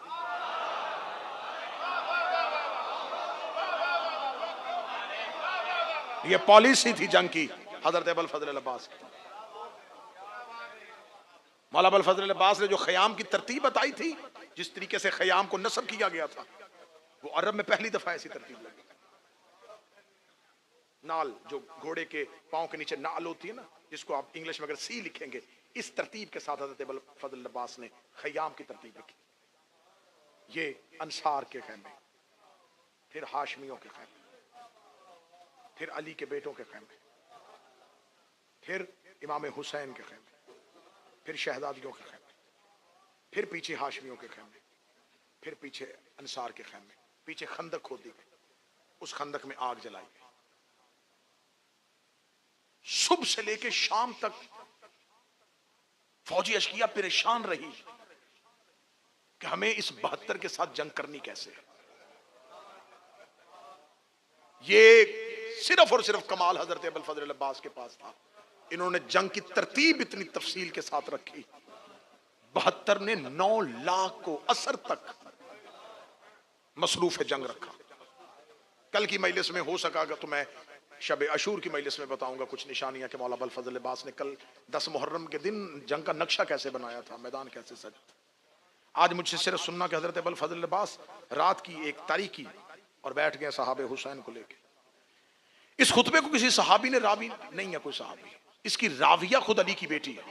ये पॉलिसी थी जंग की हजरत अबुल फजल अब्बास की। मौला अबुल फजल अब्बास ने जो ख़याम की तरतीब बताई थी, जिस तरीके से ख़याम को नस्ब किया गया था, वो अरब में पहली दफा ऐसी तरतीब लगी। नाल, जो घोड़े के पांव के नीचे नाल होती है ना, जिसको आप इंग्लिश में अगर सी लिखेंगे, इस तरतीब के साथ हज़रत अबुल फजल अब्बास ने ख़याम की तरतीब रखी। ये अंसार के खैमे, फिर हाशमियों के खैमे, फिर अली के बेटों के खैमे, फिर इमाम हुसैन के खैमे, फिर शहजादियों के खैमे, फिर पीछे हाशमियों के खैमे, फिर पीछे अंसार के खैमे, पीछे खंदक खोदी गई, उस खंदक में आग जलाई गई। सुबह से लेकर शाम तक फौजी अशकिया परेशान रही कि हमें इस 72 के साथ जंग करनी कैसे है। ये सिर्फ और सिर्फ कमाल हजरत अबुल फजल अब्बास के पास था। इन्होंने जंग की तरतीब इतनी तफसील के साथ रखी। 72 ने 9 लाख को असर तक मसरूफ जंग रखा। कल की मजलिस में हो सका तो मैं शब अशूर की मजलिस में बताऊंगा कुछ निशानियां कि मौला अबुल फजल अब्बास ने कल 10 मुहर्रम के दिन जंग का नक्शा कैसे बनाया था, मैदान कैसे सजा था। आज मुझसे सिर्फ सुनना कि हजरत अबुल फजल अब्बास रात की 1 तारीख की और बैठ गए साहब हुसैन को लेके। इस खुतबे को किसी सहाबी ने रावी नहीं है, कोई सहाबी, इसकी राविया खुद अली की बेटी है।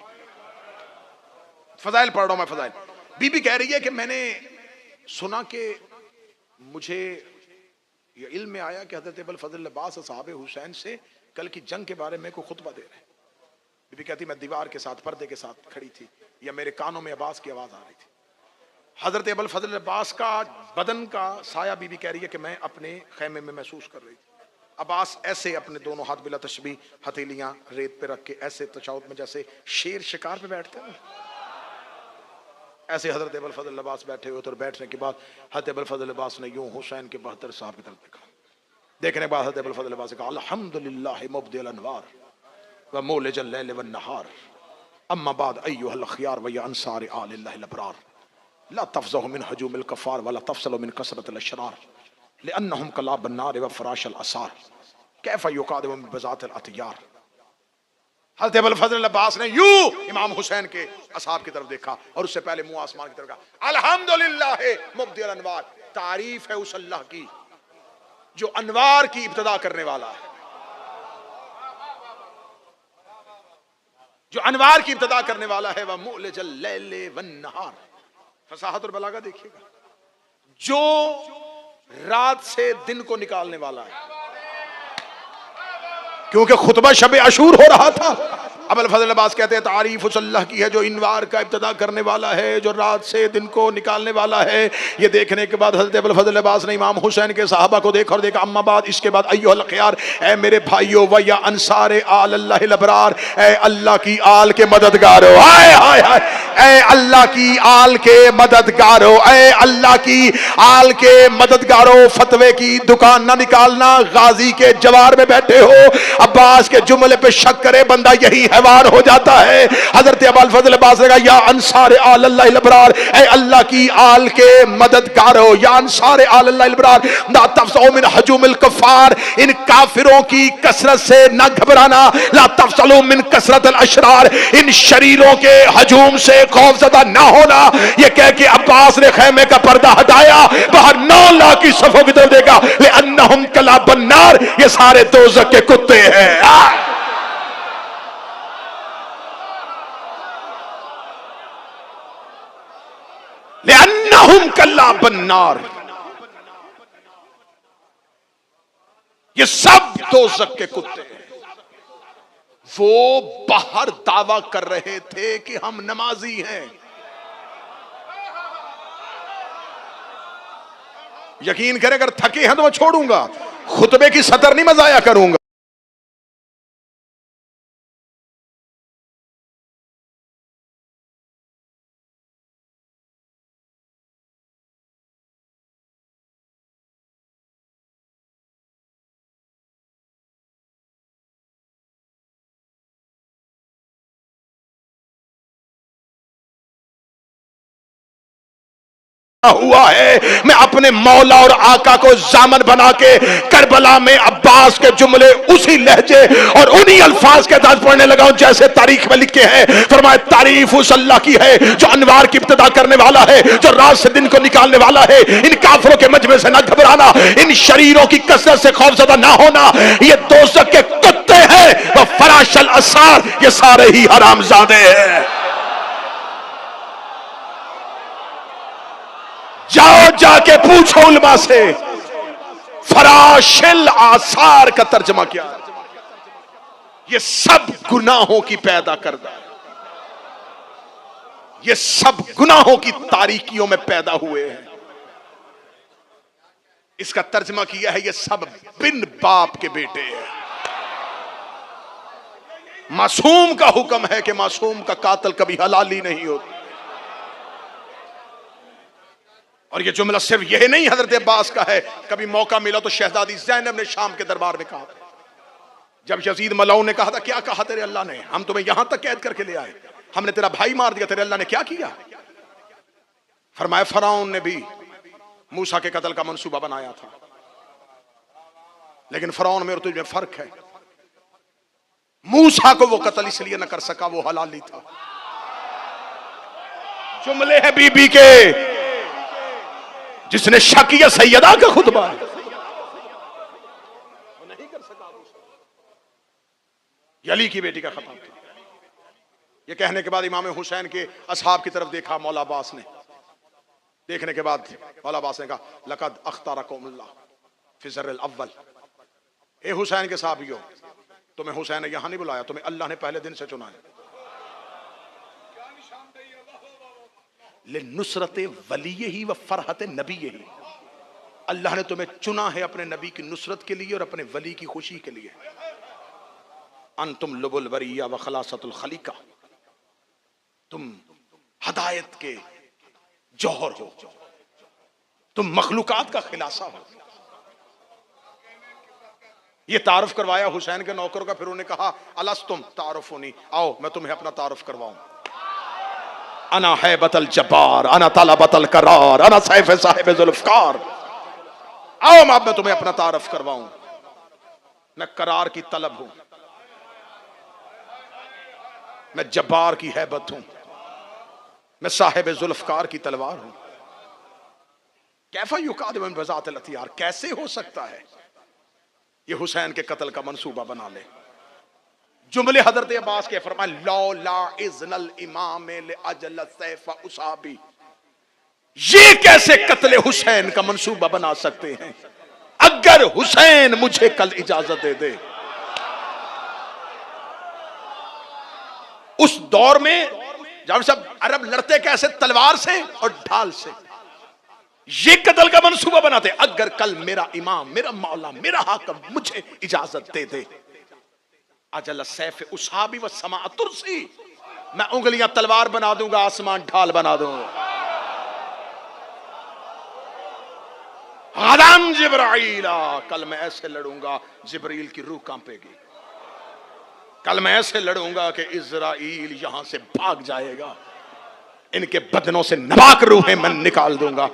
फजाइल पढ़ रहा हूं मैं, फजाइल। बीबी कह रही है कि मैंने सुना कि मुझे ये इल्म में आया कि हजरत अबुल फजल अब्बास साहब हुसैन से कल की जंग के बारे में कोई खुतबा दे रहे हैं। बीबी कहती मैं दीवार के साथ पर्दे के साथ खड़ी थी, या मेरे कानों में अब्बास की आवाज आ रही थी। हजरत अबुल फजल अब्बास का बदन का साया बीबी कह रही है कि मैं अपने खैमे में महसूस कर रही थी। अब्बास ऐसे अपने दोनों हाथ बिला तशबी हथेलियां रेत पे रख के ऐसे तशाहुद में जैसे शेर शिकार पे बैठते हैं, ऐसे हजरत अबुल फजल अब्बास बैठे हुए। तो बैठने के बाद हजरत अबुल फजल अब्बास ने यूं हुसैन के 72 साहब की तरफ देखा। देखने के बाद हजरत अबुल फजल अब्बास ने कहा अल्हम्दुलिल्लाह मुब्दिल अनवार व मौलिजल लैल वन नहार अम्मा बाद अय्युहल खियार व या अंसार आलिल्लाहिल अबरार ला तफज़हु मिन हजूमिल कफ़ार व ला तफसलु मिन कसरतिल अशरार लिअन्नहुम कलाबन नार व फराशल असार कैफ़ युक़ादिमु बिज़ातिल अतयार। हज़रत अबुल फजल अब्बास ने यूं इमाम हुसैन के असहाब की तरफ देखा और उससे पहले मुंह आसमान की तरफ कहा अल्हम्दुलिल्लाह मुब्दिल अनवार, तारीफ है उस अल्लाह की जो अनवार की इब्तिदा करने वाला है, जो अनवार की इब्तिदा करने वाला है। वह मुलिजल लैल वन नहार, फसाहत और बलागा देखिएगा, जो रात से दिन को निकालने वाला है। क्योंकि खुतबा शब अशूर हो रहा था। अबुल फजल अब्बास कहते हैं तारीफ उस अल्लाह की है जो इनवार का इब्तिदा करने वाला है, जो रात से दिन को निकालने वाला है। ये देखने के बाद हज़रत अबुल फजल अब्बास ने इमाम हुसैन के सहाबा को देखा और देखा अम्मा बाद, इसके बाद अय्युहल खियार, ए मेरे भाइयों, व या अंसार आल अल्लाहिल अबरार, ए अल्लाह की आल के मददगारों, हाय हाय हाय, ए अल्लाह की आल के मददगारों, ए अल्लाह की आल के मददगारों, फतवे की दुकान ना निकालना, गाजी के जवार में बैठे हो। अब्बास के जुमले पे शक करे बंदा यही हैवान हो जाता है। हजरत अबुल फजल अब्बास ने कहा या अंसार आल अल्लाहिल अबरार, ए अल्लाह की आल के मददगारों, या अंसार आल अल्लाहिल अबरार ला तफज़उ मिन हजूमिल कफ़ार, इन काफिरों की कसरत से ना घबराना, ला तफज़लु मिन कसरतिल अशरार, इन शरीरों के हजूम से खौफज़दा ना होना। ये कह के अब्बास ने खैमे का पर्दा हटाया, बाहर 9 लाख की सफों की तरफ देखा, लिअन्नहुम कलाबन नार, ये सारे दोज़ख के कुत्ते हैं। लिअन्नहुम कलाबन नार, ये सब दोज़ख के कुत्ते हैं। वो बाहर दावा कर रहे थे कि हम नमाजी हैं। यकीन करें अगर थके हैं तो मैं छोड़ूंगा, खुतबे की सतर नहीं मजाया करूंगा। हुआ है मैं अपने मौला और आका को जामन बना के करबला में अब्बास के जुमले उसी लहजे और उन्हीं अल्फाज के साथ पढ़ने लगा हूं जैसे तारीख में लिखे हैं। फरमाया तारीफ उस अल्लाह की है जो अनवार की इब्तिदा करने वाला है, जो रात से दिन को निकालने वाला है। इन काफिरों के मजमे से ना घबराना, इन शरीरों की कसरत से खौफज़दा ना होना, ये दोज़ख के कुत्ते हैं। वह फराशल असार, ये सारे ही हरामजादे हैं। जाओ जाके पूछो उलमा से फराशिल आसार का तर्जमा क्या है। ये सब गुनाहों की पैदा करदा है, ये सब गुनाहों की तारीकियों में पैदा हुए हैं। इसका तर्जमा किया है ये सब बिन बाप के बेटे हैं। मासूम का हुक्म है कि मासूम का कातिल कभी हलाली नहीं होता। और ये जुमला सिर्फ यह नहीं हजरत अब्बास का है, कभी मौका मिला तो शहजादी ज़ैनब ने शाम के दरबार में कहा, जब यजीद मलाऊ ने कहा था क्या कहा तेरे अल्लाह ने, हम तुम्हें यहां तक कैद करके ले आए, हमने तेरा भाई मार दिया, तेरे अल्लाह ने क्या किया? फरमाया फराउन ने भी मूसा के कत्ल का मंसूबा बनाया था, लेकिन फराउन में और तुझमें फर्क है, मूसा को वो कत्ल इसलिए न कर सका, वो हलाली था। जुमले हैं बीबी के, जिसने शक किया सैयदा का खुतबा है, वो नहीं कर सका। अली की बेटी का खत्म था। ये कहने के बाद इमाम हुसैन के असहाब की तरफ देखा मौला अब्बास ने, देखने के बाद मौला अब्बास ने कहा लक़द अख्तारकुमुल्लाह फी ज़र्रिल अव्वल, ए हुसैन के साहबियों, तुम्हें हुसैन ने यहां नहीं बुलाया, तुम्हें अल्लाह ने पहले दिन से चुना है। लिनुसरत वलीयही व फरहत नबीयही, अल्लाह ने तुम्हें चुना है अपने नबी की नुसरत के लिए और अपने वली की खुशी के लिए। अंतुम लुबुल वरिया व खलासतुल खलीका, तुम हदायत के जौहर हो, तुम मखलूकात का खिलासा हो। ये तारुफ करवाया हुसैन के नौकरों का, फिर उन्होंने कहा अलस्तुम तारुफुनी, आओ मैं तुम्हें अपना तारुफ करवाऊं। अना हैबतल जब्बार, अना तलबतल करार, अना सैफ साहिब जुल्फकार, आओ मैं तुम्हें अपना तारुफ करवाऊं। मैं करार की तलब हूं, मैं जब्बार की हैबत हूं, मैं साहिब जुल्फकार की तलवार हूं। कैफा युकादिम बज़ातिल हथियार, कैसे हो सकता है ये हुसैन के कत्ल का मंसूबा बना ले। जुमले हजरत अब्बास के फरमाए लौला इज़्नल इमाम ले अजल सैफ उसाबी, ये कैसे कत्ले हुसैन का मंसूबा बना सकते हैं, अगर हुसैन मुझे कल इजाजत दे दे। उस दौर में जब सब अरब लड़ते कैसे, तलवार से और ढाल से, ये कत्ल का मंसूबा बनाते, अगर कल मेरा इमाम, मेरा मौला, मेरा हाकिम मुझे इजाजत दे दे। अजल सैफ उसाबी व समा तुरसी, मैं उंगलियां तलवार बना दूंगा, आसमान ढाल बना दूंगा। गदन जिब्राइला, कल मैं ऐसे लड़ूंगा जिब्रील की रूह कांपेगी, कल मैं ऐसे लड़ूंगा कि इज़राइल यहां से भाग जाएगा, इनके बदनों से नबाक रूहें मैं निकाल दूंगा।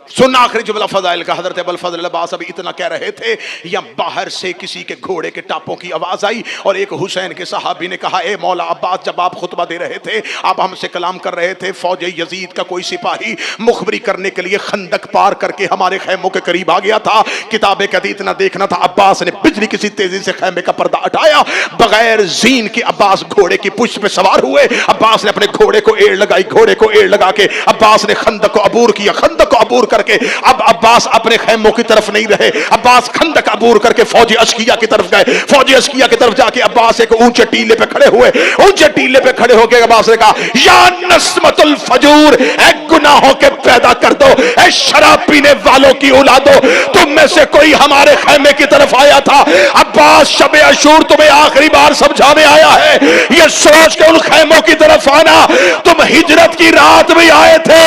सुन आखिरी जुमला फजाइल का, हजरत अबुल फजल अब्बास अभी इतना कह रहे थे, या बाहर से किसी के घोड़े के टापों की आवाज आई और एक हुसैन के सहाबी ने कहा ए मौला अब्बास, जब आप खुतबा दे रहे थे, आप हमसे कलाम कर रहे थे, फौज यजीद का कोई सिपाही मुखबरी करने के लिए खंदक पार करके हमारे खैमों के करीब आ गया था, किताबे कहती इतना देखना था। अब्बास ने बिजली किसी तेजी से खैमे का पर्दा हटाया, बगैर जीन के अब्बास घोड़े की पुष्ट पे सवार हुए। अब्बास ने अपने घोड़े को एड़ लगाई, घोड़े को एड़ लगा के अब्बास ने खंदक को अबूर किया, खंदक को अबूर करके अब अब्बास अपने खैमों की तरफ नहीं रहे, अब्बास खंदक अबूर करके फौजी अशकिया की तरफ गए। फौजी अशकिया की तरफ जाके अब्बास एक ऊंचे टीले पे खड़े हुए, ऊंचे टीले पे खड़े होकर अब्बास ने कहा या नस्मतुल फजूर, ए गुनाहों के पैदा कर दो, ए शराब पीने वालों की औलादो, तुम में से कोई हमारे खैमे की तरफ आया था, अब्बास शबे अशूर तुम्हें आखिरी बार समझाने आया है, ये सोच के उन खैमों की तरफ आना, तुम हिजरत की रात में आए थे,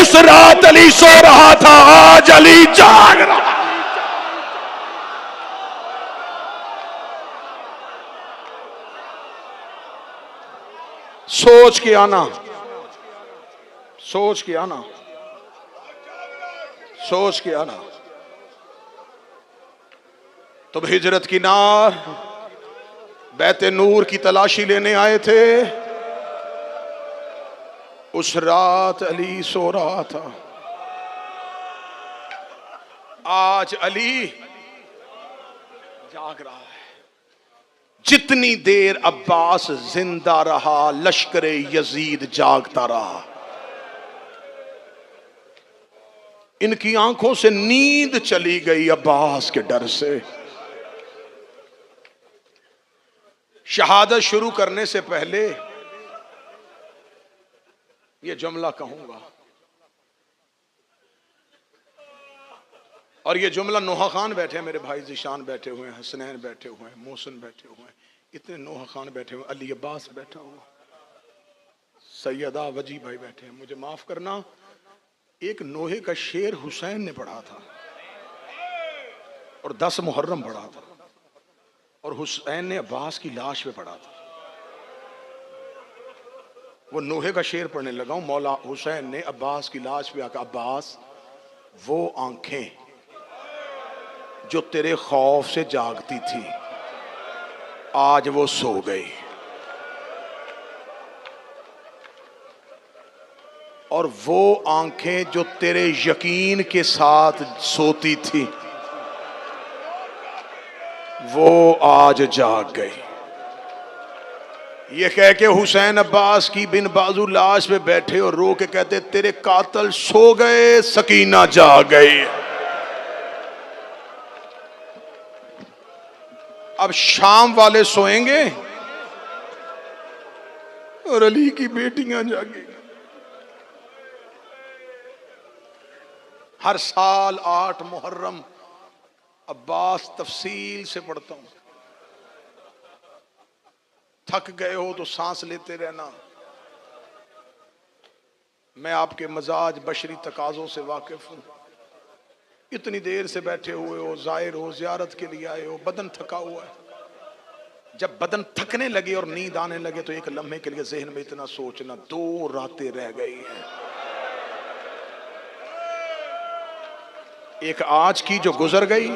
उस रात अली सो रहा था, आज अली जाग रहा। सोच के आना, सोच के आना, सोच के आना। तुम हिजरत की नार बैते नूर की तलाशी लेने आए थे, उस रात अली सो रहा था, आज अली जाग रहा है। जितनी देर अब्बास जिंदा रहा, लश्कर यजीद जागता रहा। इनकी आंखों से नींद चली गई अब्बास के डर से। शहादत शुरू करने से पहले यह जुमला कहूंगा, और ये जुमला नोहा खान बैठे हैं, मेरे भाई जिशान बैठे हुए हैं, हसनैन बैठे हुए हैं, मोहसिन बैठे हुए हैं, इतने नोहा खान बैठे हुए हैं, अली अब्बास बैठा हुआ, सैयदा वजी भाई बैठे हैं। मुझे माफ करना, एक नोहे का शेर हुसैन ने पढ़ा था और 10 मुहर्रम पढ़ा था, और हुसैन ने अब्बास की लाश पे पढ़ा था। वो नोहे का शेर पढ़ने लगा हूं, मौला हुसैन ने अब्बास की लाश पे आकर, अब्बास वो आंखें जो तेरे खौफ से जागती थी आज वो सो गई, और वो आंखें जो तेरे यकीन के साथ सोती थी वो आज जाग गई। ये कह के हुसैन अब्बास की बिन बाजू लाश पे बैठे और रो के कहते, तेरे कातल सो गए, सकीना जाग गई। अब शाम वाले सोएंगे और अली की बेटियां जागेंगी। हर साल 8 मुहर्रम अब्बास तफसील से पढ़ता हूं। थक गए हो तो सांस लेते रहना। मैं आपके मजाज बशरी तकाजों से वाकिफ हूं। इतनी देर से बैठे हुए हो, जाहिर हो, जियारत के लिए आए हो, बदन थका हुआ है। जब बदन थकने लगे और नींद आने लगे तो एक लम्हे के लिए जहन में इतना सोचना, 2 रातें रह गई हैं। एक आज की जो गुजर गई,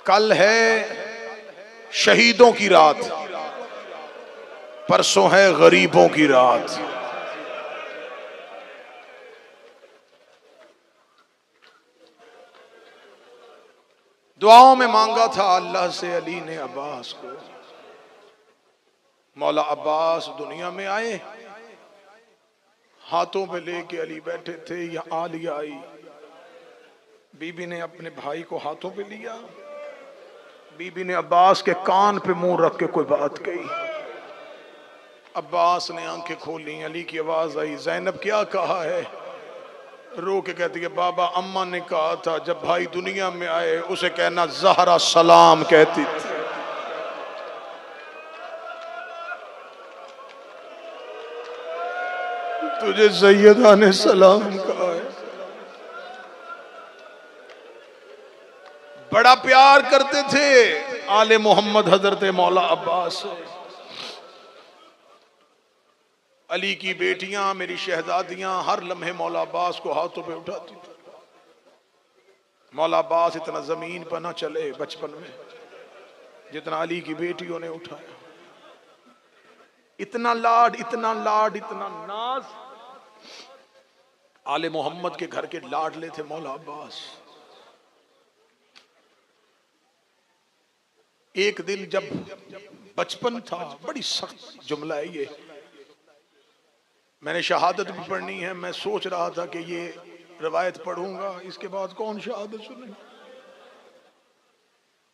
कल है शहीदों की रात, परसों है गरीबों की रात। दुआओं में मांगा था अल्लाह से अली ने अब्बास को, मौला अब्बास दुनिया में आए, हाथों पे लेके अली बैठे थे, या आलिया आई, बीबी ने अपने भाई को हाथों पे लिया, बीबी ने अब्बास के कान पे मुंह रख के कोई बात कही। अब्बास ने आंखें खोली, अली की आवाज आई, ज़ैनब क्या कहा है? रो के कहती है, बाबा अम्मा ने कहा था जब भाई दुनिया में आए उसे कहना ज़हरा सलाम कहती थी। तुझे सैयदा ने सलाम कहा है। बड़ा प्यार करते थे आले मोहम्मद हजरत मौला अब्बास। अली की बेटियां, मेरी शहजादियां हर लम्हे मौला अब्बास को हाथों पे उठाती थी। मौला अब्बास इतना जमीन पर न चले बचपन में जितना अली की बेटियों ने उठाया। इतना लाड, इतना लाड, इतना नाज। आले मोहम्मद के घर के लाडले थे मौला अब्बास। एक दिन जब बचपन था, बड़ी सख्त जुमला है ये, मैंने शहादत भी पढ़नी है। मैं सोच रहा था कि ये रवायत पढ़ूंगा, इसके बाद कौन शहादत सुने।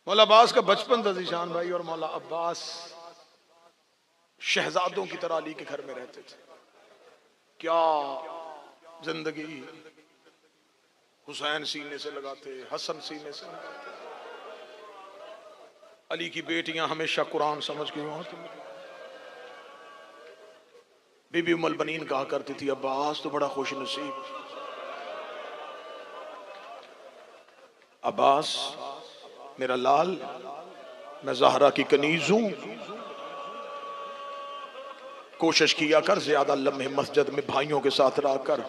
मौला अब्बास का बचपन था ज़ीशान भाई, और मौला अब्बास शहजादों की तरह अली के घर में रहते थे। क्या जिंदगी! हुसैन सीने से लगाते, हसन सीने से लगाते। अली की बेटियां हमेशा कुरान समझ के आती। बीबी उम्मुल बनीन कहा करती थी, अब्बास तो बड़ा खुश नसीब। अब्बास मेरा लाल, मैं ज़हरा की कनीज हूं। कोशिश किया कर ज्यादा लम्हे मस्जिद में भाइयों के साथ रहा कर,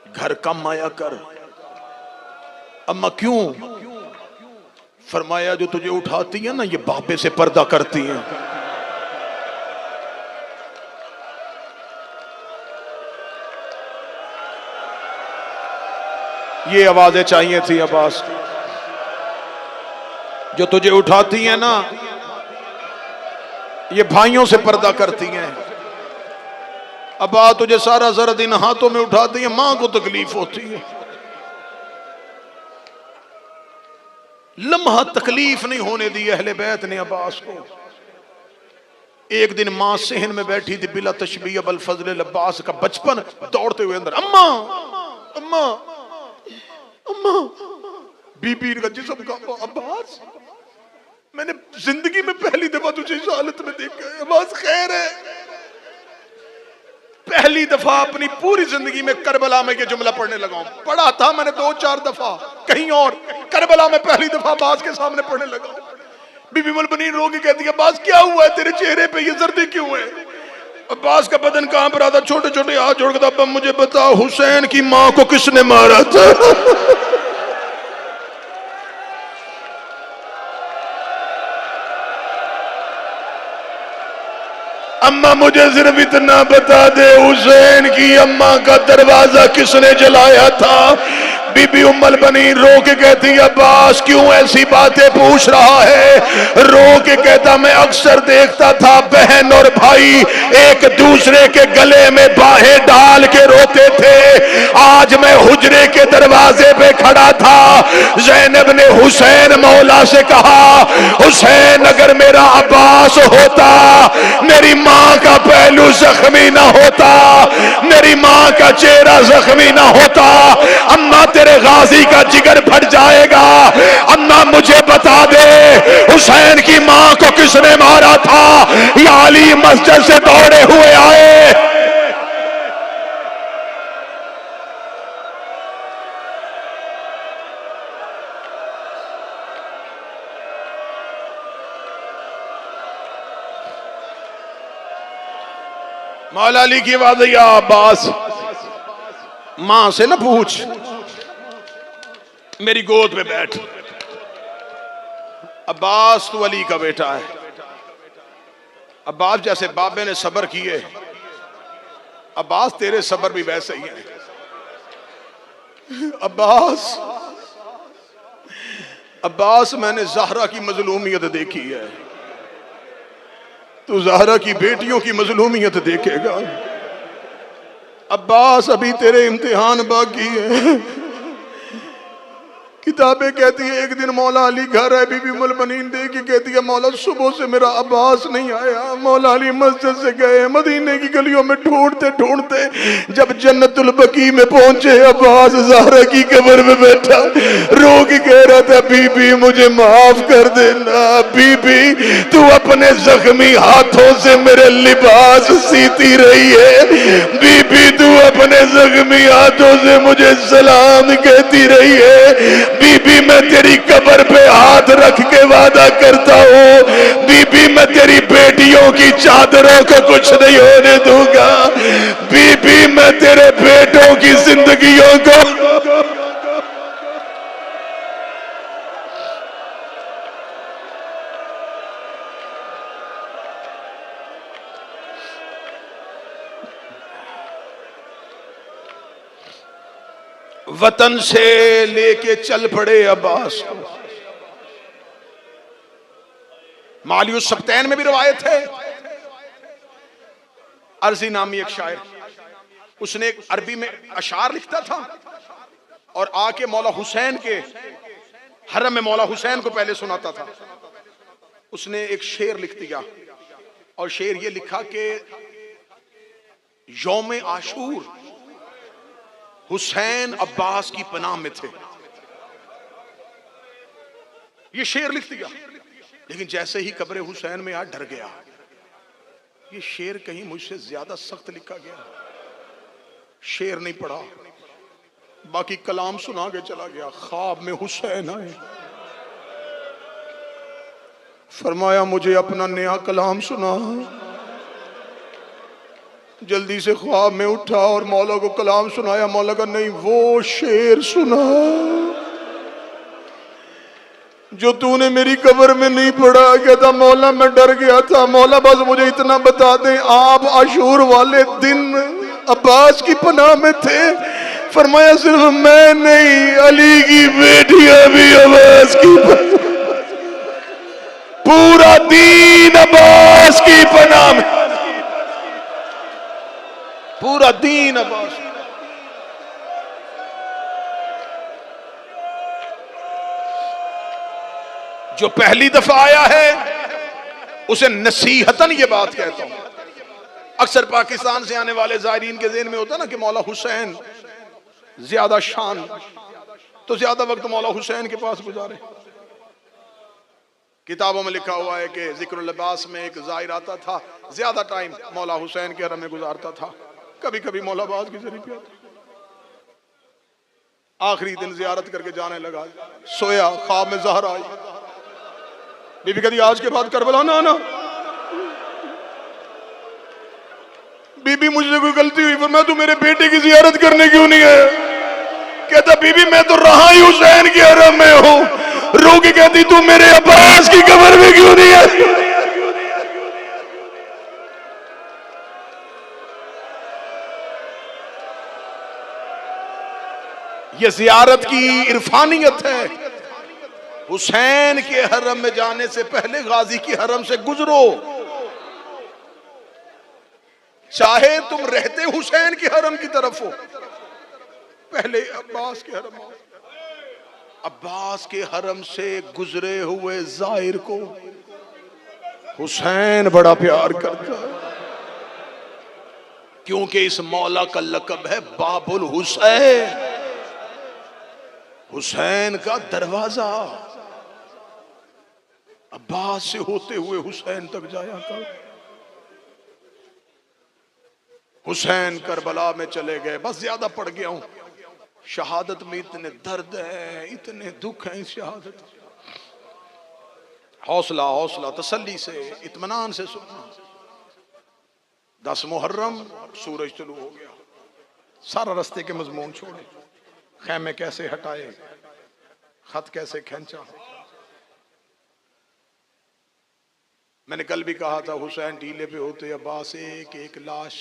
घर कम आया कर। अम्मा क्यों? फरमाया जो तुझे उठाती है ना, ये बाबे से पर्दा करती हैं। ये आवाजें चाहिए थी अब्बास की। जो तुझे उठाती हैं ना, ये भाइयों से पर्दा करती हैं। अब्बा तुझे सारा सारा दिन हाथों में उठाती है, मां को तकलीफ होती है। लम्हा तकलीफ नहीं होने दी अहले बैत ने अब्बास को। एक दिन मां सेहन में बैठी थी, बिला तशबीह अबुल फजल अब्बास का बचपन दौड़ते हुए अंदर, अम्मा अम्मा अम्मा। बीबी का जिस्म का अब्बास, मैंने जिंदगी में पहली दफा तुझे इस हालत में देखा है। अब्बास खैर है? पहली दफा अपनी पूरी जिंदगी में करबला में ये जुमला पढ़ने लगा हूं। पढ़ा था मैंने 2-4 दफा कहीं और, करबला में पहली दफा अब्बास के सामने पढ़ने लगा। बीबी उम्मुल बनीन रो के कहती है, अब्बास क्या हुआ है, तेरे चेहरे पे ये जर्दी क्यों है? अब्बास का बदन कांप रहा था, छोटे छोटे हाथ जोड़ के, अब्बा मुझे बताओ हुसैन की मां को किसने मारा था? अम्मा मुझे सिर्फ इतना बता दे, हुसैन की अम्मा का दरवाजा किसने जलाया था? बीबी उम्मुल बनीन रो के कहती है, अब्बास क्यों ऐसी बातें पूछ रहा है? रो के कहता, मैं अक्सर देखता था बहन और भाई एक दूसरे के गले में बाहें डाल के रोते थे। आज मैं हुजरे के दरवाजे पे खड़ा था, ज़ैनब ने हुसैन मौला से कहा, हुसैन अगर मेरा अब्बास होता, मेरी माँ का पहलू जख्मी ना होता, मेरी माँ का चेहरा जख्मी ना होता, अम्मा तेरे गाजी का जिगर फट जाएगा। अम्मा मुझे बता दे, हुसैन की माँ को किसने मारा था? या अली मस्जिद से दौड़े हुए आए। मौला अली की आवाज, या अब्बास मां से ना पूछ, मेरी गोद में बैठ। अब्बास तू अली का बेटा है। अब्बास जैसे बाबे ने सब्र किए, अब्बास तेरे सब्र भी वैसे ही है। अब्बास मैंने ज़हरा की मजलूमियत देखी है, तू ज़हरा की बेटियों की मजलूमियत देखेगा। अब्बास अभी तेरे इम्तिहान बाकी है। किताबें कहती है एक दिन मौला अली घर है, बीबी उम्मुल बनीन देख के कहती है, मौला सुबह से मेरा अब्बास नहीं आया। मौला अली मस्जिद से गए, मदीने की गलियों में ढूंढते ढूंढते जब जन्नतुल बकी में पहुंचे, अब्बास ज़हरा की कब्र में बैठा रो के कह रहा था, बीबी मुझे माफ कर देना, बीबी तू अपने जख्मी हाथों से मेरे लिबास सीती रही है, बीबी तू अपने जख्मी हाथों से मुझे सलाम कहती रही है, बीबी मैं तेरी कब्र पे हाथ रख के वादा करता हूँ, बीबी मैं तेरी बेटियों की चादरों को कुछ नहीं होने दूंगा, बीबी मैं तेरे बेटों की जिंदगियों को। वतन से लेके चल पड़े अब्बास को। मालियुस सब्तैन में भी रवायत है, अर्जी नामी एक शायर, उसने एक अरबी में अशार लिखता था और आके मौला हुसैन के हरम में मौला हुसैन को पहले सुनाता था। उसने एक शेर लिख दिया और शेर ये लिखा कि यौम आशूर हुसैन अब्बास की पनाह में थे। ये शेर लिख दिया, लेकिन जैसे ही कब्र हुसैन में आ डर गया, ये शेर कहीं मुझसे ज्यादा सख्त लिखा गया। शेर नहीं पढ़ा, बाकी कलाम सुना के चला गया। ख्वाब में हुसैन आए, फरमाया मुझे अपना नया कलाम सुना। जल्दी से ख्वाब में उठा और मौला को कलाम सुनाया। मौला का नहीं, वो शेर सुना जो तूने मेरी कब्र में नहीं पढ़ा। कहता मौला मैं डर गया था, मौला बस मुझे इतना बता दे, आप आशूर वाले दिन अब्बास की पनाह में थे? फरमाया सिर्फ मैं नहीं, अली की बेटियां भी अब्बास की पनाह, पूरा दीन अब्बास की पनाह में, पूरा दीन अब्बास। जो पहली दफा आया है उसे नसीहतन ये बात कहता हूं। अक्सर पाकिस्तान से आने वाले ज़ायरीन के ज़हन में होता है ना कि मौला हुसैन ज्यादा शान, तो ज्यादा वक्त मौला हुसैन के पास गुजारे। किताबों में लिखा हुआ है कि जिक्रुल लिबास में एक ज़ाहिर आता था, ज्यादा टाइम मौला हुसैन के हरम में गुजारता था। कभी कभी मौलाबाद की शरीफ आता। आखिरी दिन जियारत करके जाने लगा, सोया, ख्वाब में ज़हरा आई। बीबी कहती आज के बाद करबला ना आना। बीबी मुझसे कोई गलती हुई, पर मैं तू मेरे बेटे की जियारत करने क्यों नहीं आया? कहता बीबी मैं तो रहा ही हुसैन के हरम में हूं। रो के कहती तू मेरे अब्बास की कब्र में क्यों नहीं आई? ये जियारत की इरफानियत है। हुसैन के हरम में जाने से पहले गाजी की हरम से गुजरो। चाहे तुम रहते हुसैन के हरम की तरफ हो, पहले अब्बास के हरम हो। अब्बास के हरम से गुजरे हुए जाहिर को हुसैन बड़ा प्यार करता है, क्योंकि इस मौला का लक़ब है बाबुल हुसैन, हुसैन का दरवाजा। अब्बास से होते हुए हुसैन तक जाया कर। हुसैन करबला में चले गए। बस ज्यादा पड़ गया हूं, शहादत में इतने दर्द है, इतने दुख हैं इस शहादत। हौसला हौसला, तसल्ली से, इत्मीनान से सुनना। 10 मुहर्रम सूरज तुलू हो गया। सारा रास्ते के मजमून छोड़े, खैमे कैसे हटाए, खत कैसे खींचा। मैंने कल भी कहा था, हुसैन टीले पे होते, अब्बास एक एक लाश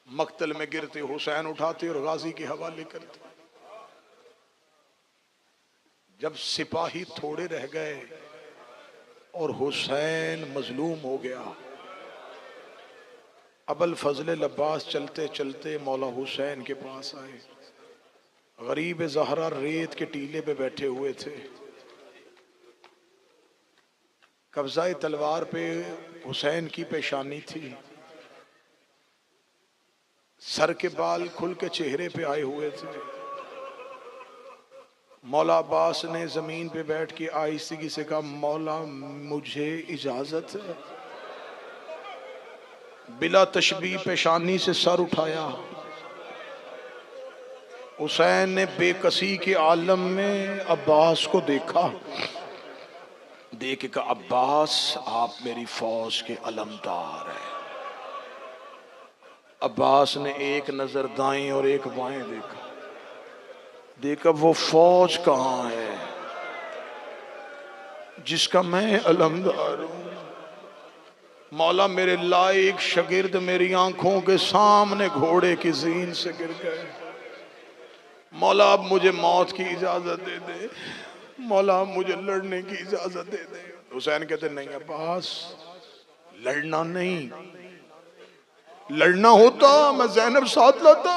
मक्तल में गिरते, हुसैन उठाते और गाजी के हवाले करते। जब सिपाही थोड़े रह गए और हुसैन मजलूम हो गया, अबुल फजल अब्बास चलते चलते मौला हुसैन के पास आए। गरीब ज़हरा रेत के टीले पे बैठे हुए थे। कब्ज़ाए तलवार पे हुसैन की पेशानी थी, सर के बाल खुल के चेहरे पे आए हुए थे। मौला अब्बास ने जमीन पे बैठ के आहिस्तगी से कहा, मौला मुझे इजाजत है। बिला तशबीह पेशानी से सर उठाया। हुसैन ने बेकसी के आलम में अब्बास को देखा। देख के कहा, अब्बास आप मेरी फौज के अलमदार हैं। अब्बास ने एक नजर दाएं और एक बाएं देखा। देखा वो फौज कहां है जिसका मैं अलमदार हूं। मौला मेरे लायक शागिर्द मेरी आंखों के सामने घोड़े की जीन से गिर गए। मौला अब मुझे मौत की इजाजत दे दे, मौला मुझे लड़ने की इजाजत दे दे। हुसैन कहते नहीं अब्बास, लड़ना नहीं, लड़ना होता मैं ज़ैनब साथ लाता,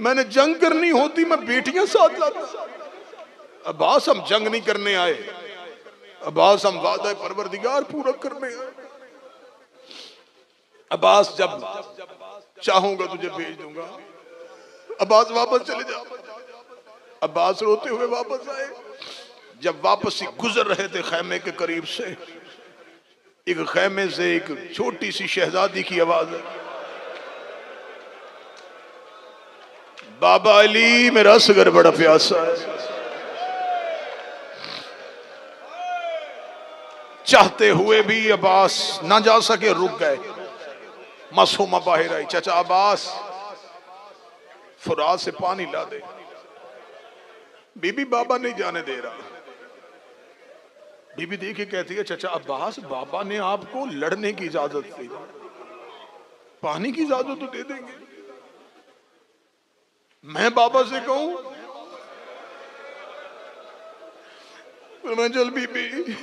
मैंने जंग करनी होती मैं बेटियां साथ लाता। अब्बास हम जंग नहीं करने आए, अब्बास हम वादा परवरदिगार पूरा करने आए। अब्बास जब चाहूंगा तुझे भेज दूंगा। अब्बास वापस चले जा। अब्बास रोते हुए वापस आए। जब वापस ही गुजर रहे थे खैमे के करीब से, एक खैमे से एक छोटी सी शहजादी की आवाज है, बाबा अली मेरा असगर बड़ा प्यासा है। चाहते हुए भी अब्बास ना जा सके, रुक गए। मासूमा बाहर आई, चाचा अब्बास फुरात से पानी ला दे। बीबी बाबा नहीं जाने दे रहा। बीबी देखी कहती है, चाचा अब्बास बाबा ने आपको लड़ने की इजाजत दी, पानी की इजाजत तो दे देंगे। मैं बाबा से कहूं? मैं चल बीबी,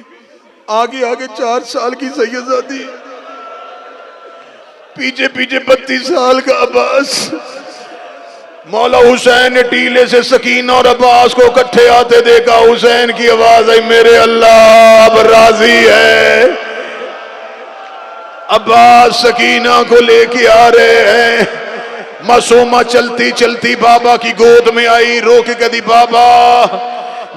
आगे आगे 4 साल की सैयदजादी, पीछे पीछे 32 साल का अब्बास। मौला हुसैन ने टीले से सकीना और अब्बास को इकट्ठे आते देखा। हुसैन की आवाज आई, मेरे अल्लाह अब राजी है। अब्बास सकीना को लेके आ रहे हैं। मासूमा चलती चलती बाबा की गोद में आई, रो के कहती, बाबा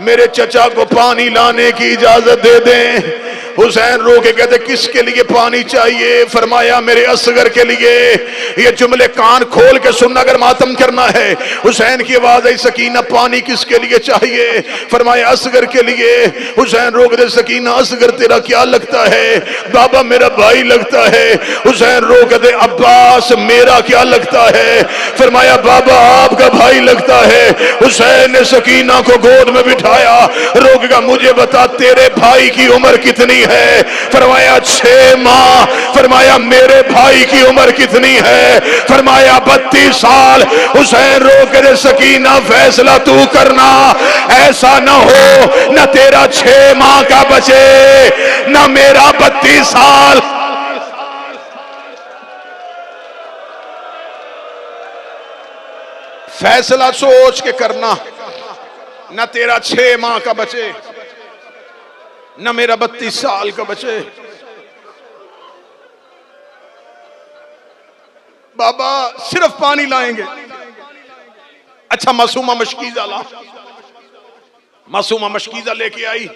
मेरे चचा को पानी लाने की इजाजत दे दें। हुसैन रो के कहते किसके लिए पानी चाहिए? फरमाया मेरे असगर के लिए। ये जुमले कान खोल के सुनना अगर मातम करना है। हुसैन की आवाज आई, सकीना पानी किसके लिए चाहिए? फरमाया असगर के लिए। हुसैन रो के सकीना असगर तेरा क्या लगता है? बाबा मेरा भाई लगता है। हुसैन रो के दे अब्बास मेरा क्या लगता है? फरमाया बाबा आपका भाई लगता है। हुसैन ने सकीना को गोद में बिठाया, रोकेगा मुझे बता तेरे भाई की उम्र कितनी है? फरमाया 6 माह। फरमाया मेरे भाई की उम्र कितनी है? फरमाया 32 साल। हुसैन रोके दे सकीना फैसला तू करना, ऐसा ना हो न तेरा 6 माह का बचे न मेरा 32 साल। फैसला सोच के करना, न तेरा 6 माह का बचे न मेरा 32 साल का बचे। बाबा सिर्फ पानी लाएंगे। अच्छा मासूमा मशकीजा ला। मासूमा मशकीजा लेके आई,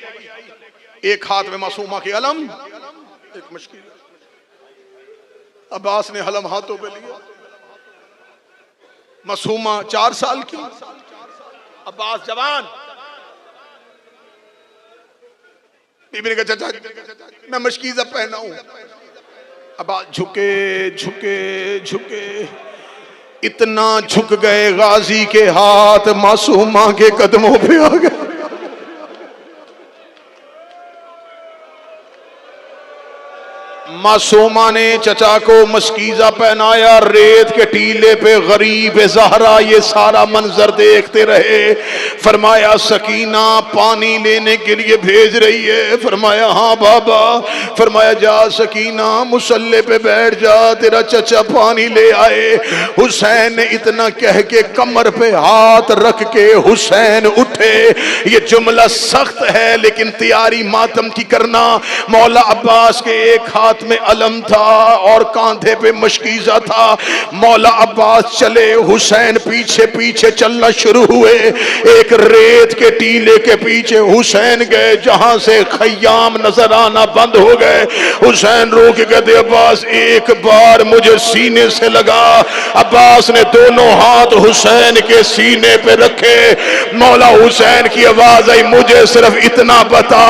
एक हाथ में मासूमा के अलम, एक मशकीजा। अब्बास ने हलम हाथों पे लिया। मासूमा 4 साल की, अब्बास जवान। बीबी ने कहा चाचा मैं मशकीजा पहना हूं। अब्बास झुके झुके झुके, इतना झुक गए गाजी के हाथ मासूमा के कदमों पे आ गए। मासूमा ने चचा को मशकीजा पहनाया, रेत के टीले पे गरीब ज़हरा ये सारा मंजर देखते रहे। फरमाया सकीना पानी लेने के लिए भेज रही है? फरमाया हाँ बाबा। फरमाया जा सकीना मुसल्ले पे बैठ जा, तेरा चचा पानी ले आए। हुसैन ने इतना कह के कमर पे हाथ रख के हुसैन उठे। ये जुमला सख्त है लेकिन तैयारी मातम की करना। मौला अब्बास के एक हाथ में अलम था और कांधे पे मशकीजा था। मौला अब्बास चले, हुसैन पीछे पीछे चलना शुरू हुए। एक रेत के टीले के पीछे हुसैन गए जहां से खयाम नजर आना बंद हो गए। हुसैन रो के कहते अब्बास एक बार मुझे सीने से लगा। अब्बास ने दोनों हाथ हुसैन के सीने पे रखे। मौला हुसैन की आवाज आई, मुझे सिर्फ इतना बता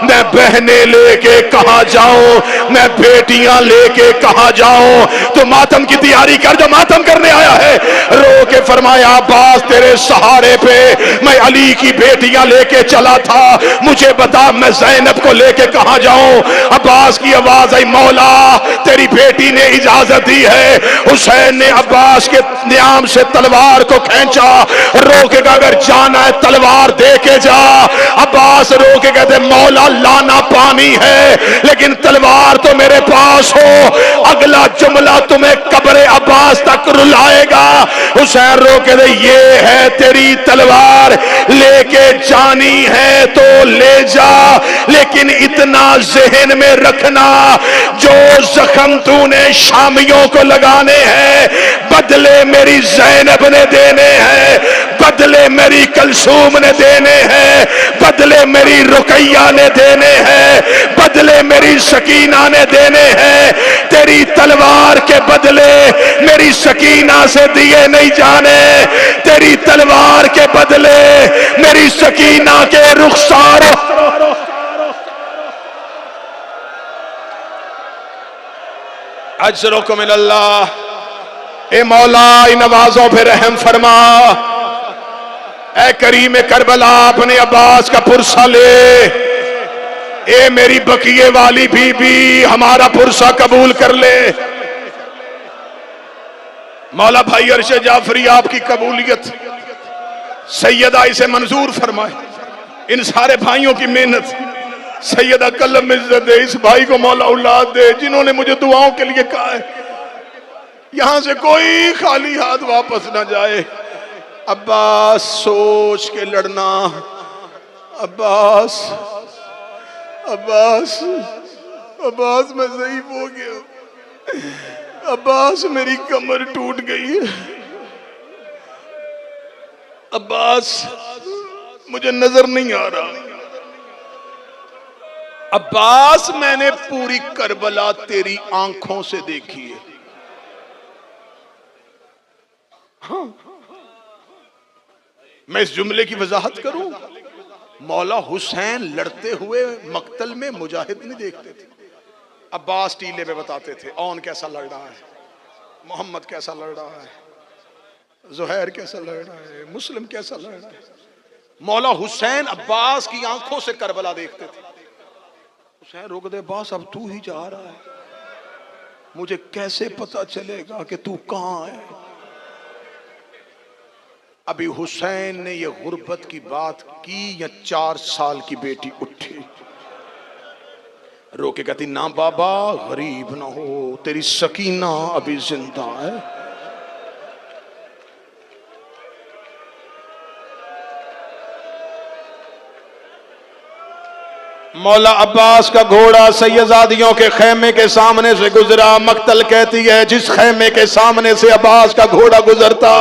मैं बहने लेके कहां जाऊं, मैं बेटियां लेके कहां जाऊं? तो मातम की तैयारी कर जो मातम करने आया है। रो के फरमाया अब्बास तेरे सहारे पे मैं अली की बेटियां लेके चला था, मुझे बता मैं ज़ैनब को लेके कहां जाऊं? अब्बास की आवाज आई, मौला तेरी बेटी ने इजाजत दी है। हुसैन ने अब्बास के नियाम से तलवार को खींचा, रोके अगर जाना है तलवार दे के जा। अब्बास रोके कहते मौला लाना पानी है लेकिन तलवार तो मेरे पास हो, अगला जुमला तुम्हें कब्र अब्बास तक रुलाएगा। हुसैन रोके दे ये है तेरी तलवार, लेके जानी है तो ले जा, लेकिन इतना जहन में रखना जो जख्म तूने शामियों को लगाने हैं बदले मेरी ज़ैनब ने देने हैं, बदले मेरी कलसूम ने देने हैं, बदले मेरी रुकैया ने देने हैं, बदले मेरी सकीना ने देने हैं। तेरी तलवार के बदले मेरी सकीना से दिए नहीं जाने, तेरी तलवार के बदले मेरी सकीना के रुखसार। अजरुकुम मिनल्लाह। ए मौला इन नवाजों पे रहम फरमा। ए करीम करबला अपने अब्बास का पुरसा ले। ए मेरी बकिए वाली बीबी हमारा पुरसा कबूल कर ले। मौला भाई अरशद जाफरी आपकी कबूलियत सैयदा इसे मंजूर फरमाए। इन सारे भाइयों की मेहनत सैयदा कलम इज्जत दे, इस भाई को मौला औलाद दे जिन्होंने मुझे दुआओं के लिए कहा है। यहां से कोई खाली हाथ वापस ना जाए। अब्बास सोच के लड़ना। अब्बास अब्बास अब्बास मैं ज़ईफ हो गया। अब्बास मेरी कमर टूट गई है। अब्बास मुझे नजर नहीं आ रहा। अब्बास मैंने पूरी करबला तेरी आंखों से देखी है। हाँ। मैं इस जुमले की वजाहत करूं, मौला हुसैन लड़ते हुए मक्तल में मुजाहिद नहीं देखते थे, अब्बास टीले में बताते थे औन कैसा लड़ रहा है, मोहम्मद कैसा लड़ रहा है, जुहैर कैसा लड़ रहा है, मुस्लिम कैसा लड़ रहा है। मौला हुसैन अब्बास की आंखों से करबला देखते थे। हुसैन रोक दे, अब्बास अब तू ही जा रहा है, मुझे कैसे पता चलेगा कि तू कहां है। अभी हुसैन ने ये गुर्बत की बात की या 4 साल की बेटी उठी, रोके कहती ना बाबा गरीब ना हो, तेरी सकीना अभी जिंदा है। मौला अब्बास का घोड़ा सैयदादियों के खेमे के सामने से गुजरा। मक्तल कहती है जिस खेमे के सामने से अब्बास का घोड़ा गुजरता,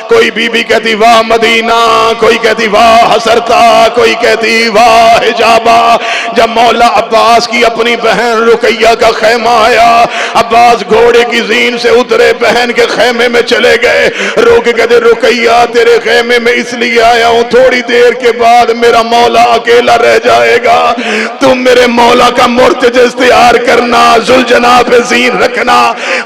कोई बीबी कहती वाह मदीना, कोई कहती वाह हसरता, कोई कहती वाह हिजाबा। जब मौला अब्बास की अपनी बहन रुकैया का खेमा आया, अब्बास घोड़े की जीन से उतरे, बहन के खेमे में चले गए। रोके कहते रुकैया तेरे खेमे में इसलिए आया हूं, थोड़ी देर के बाद मेरा मौला अकेला रह जाएगा, तुम मेरे मौला का मुर्तज इख्तियार करना, जुलजना पे जीन रखना,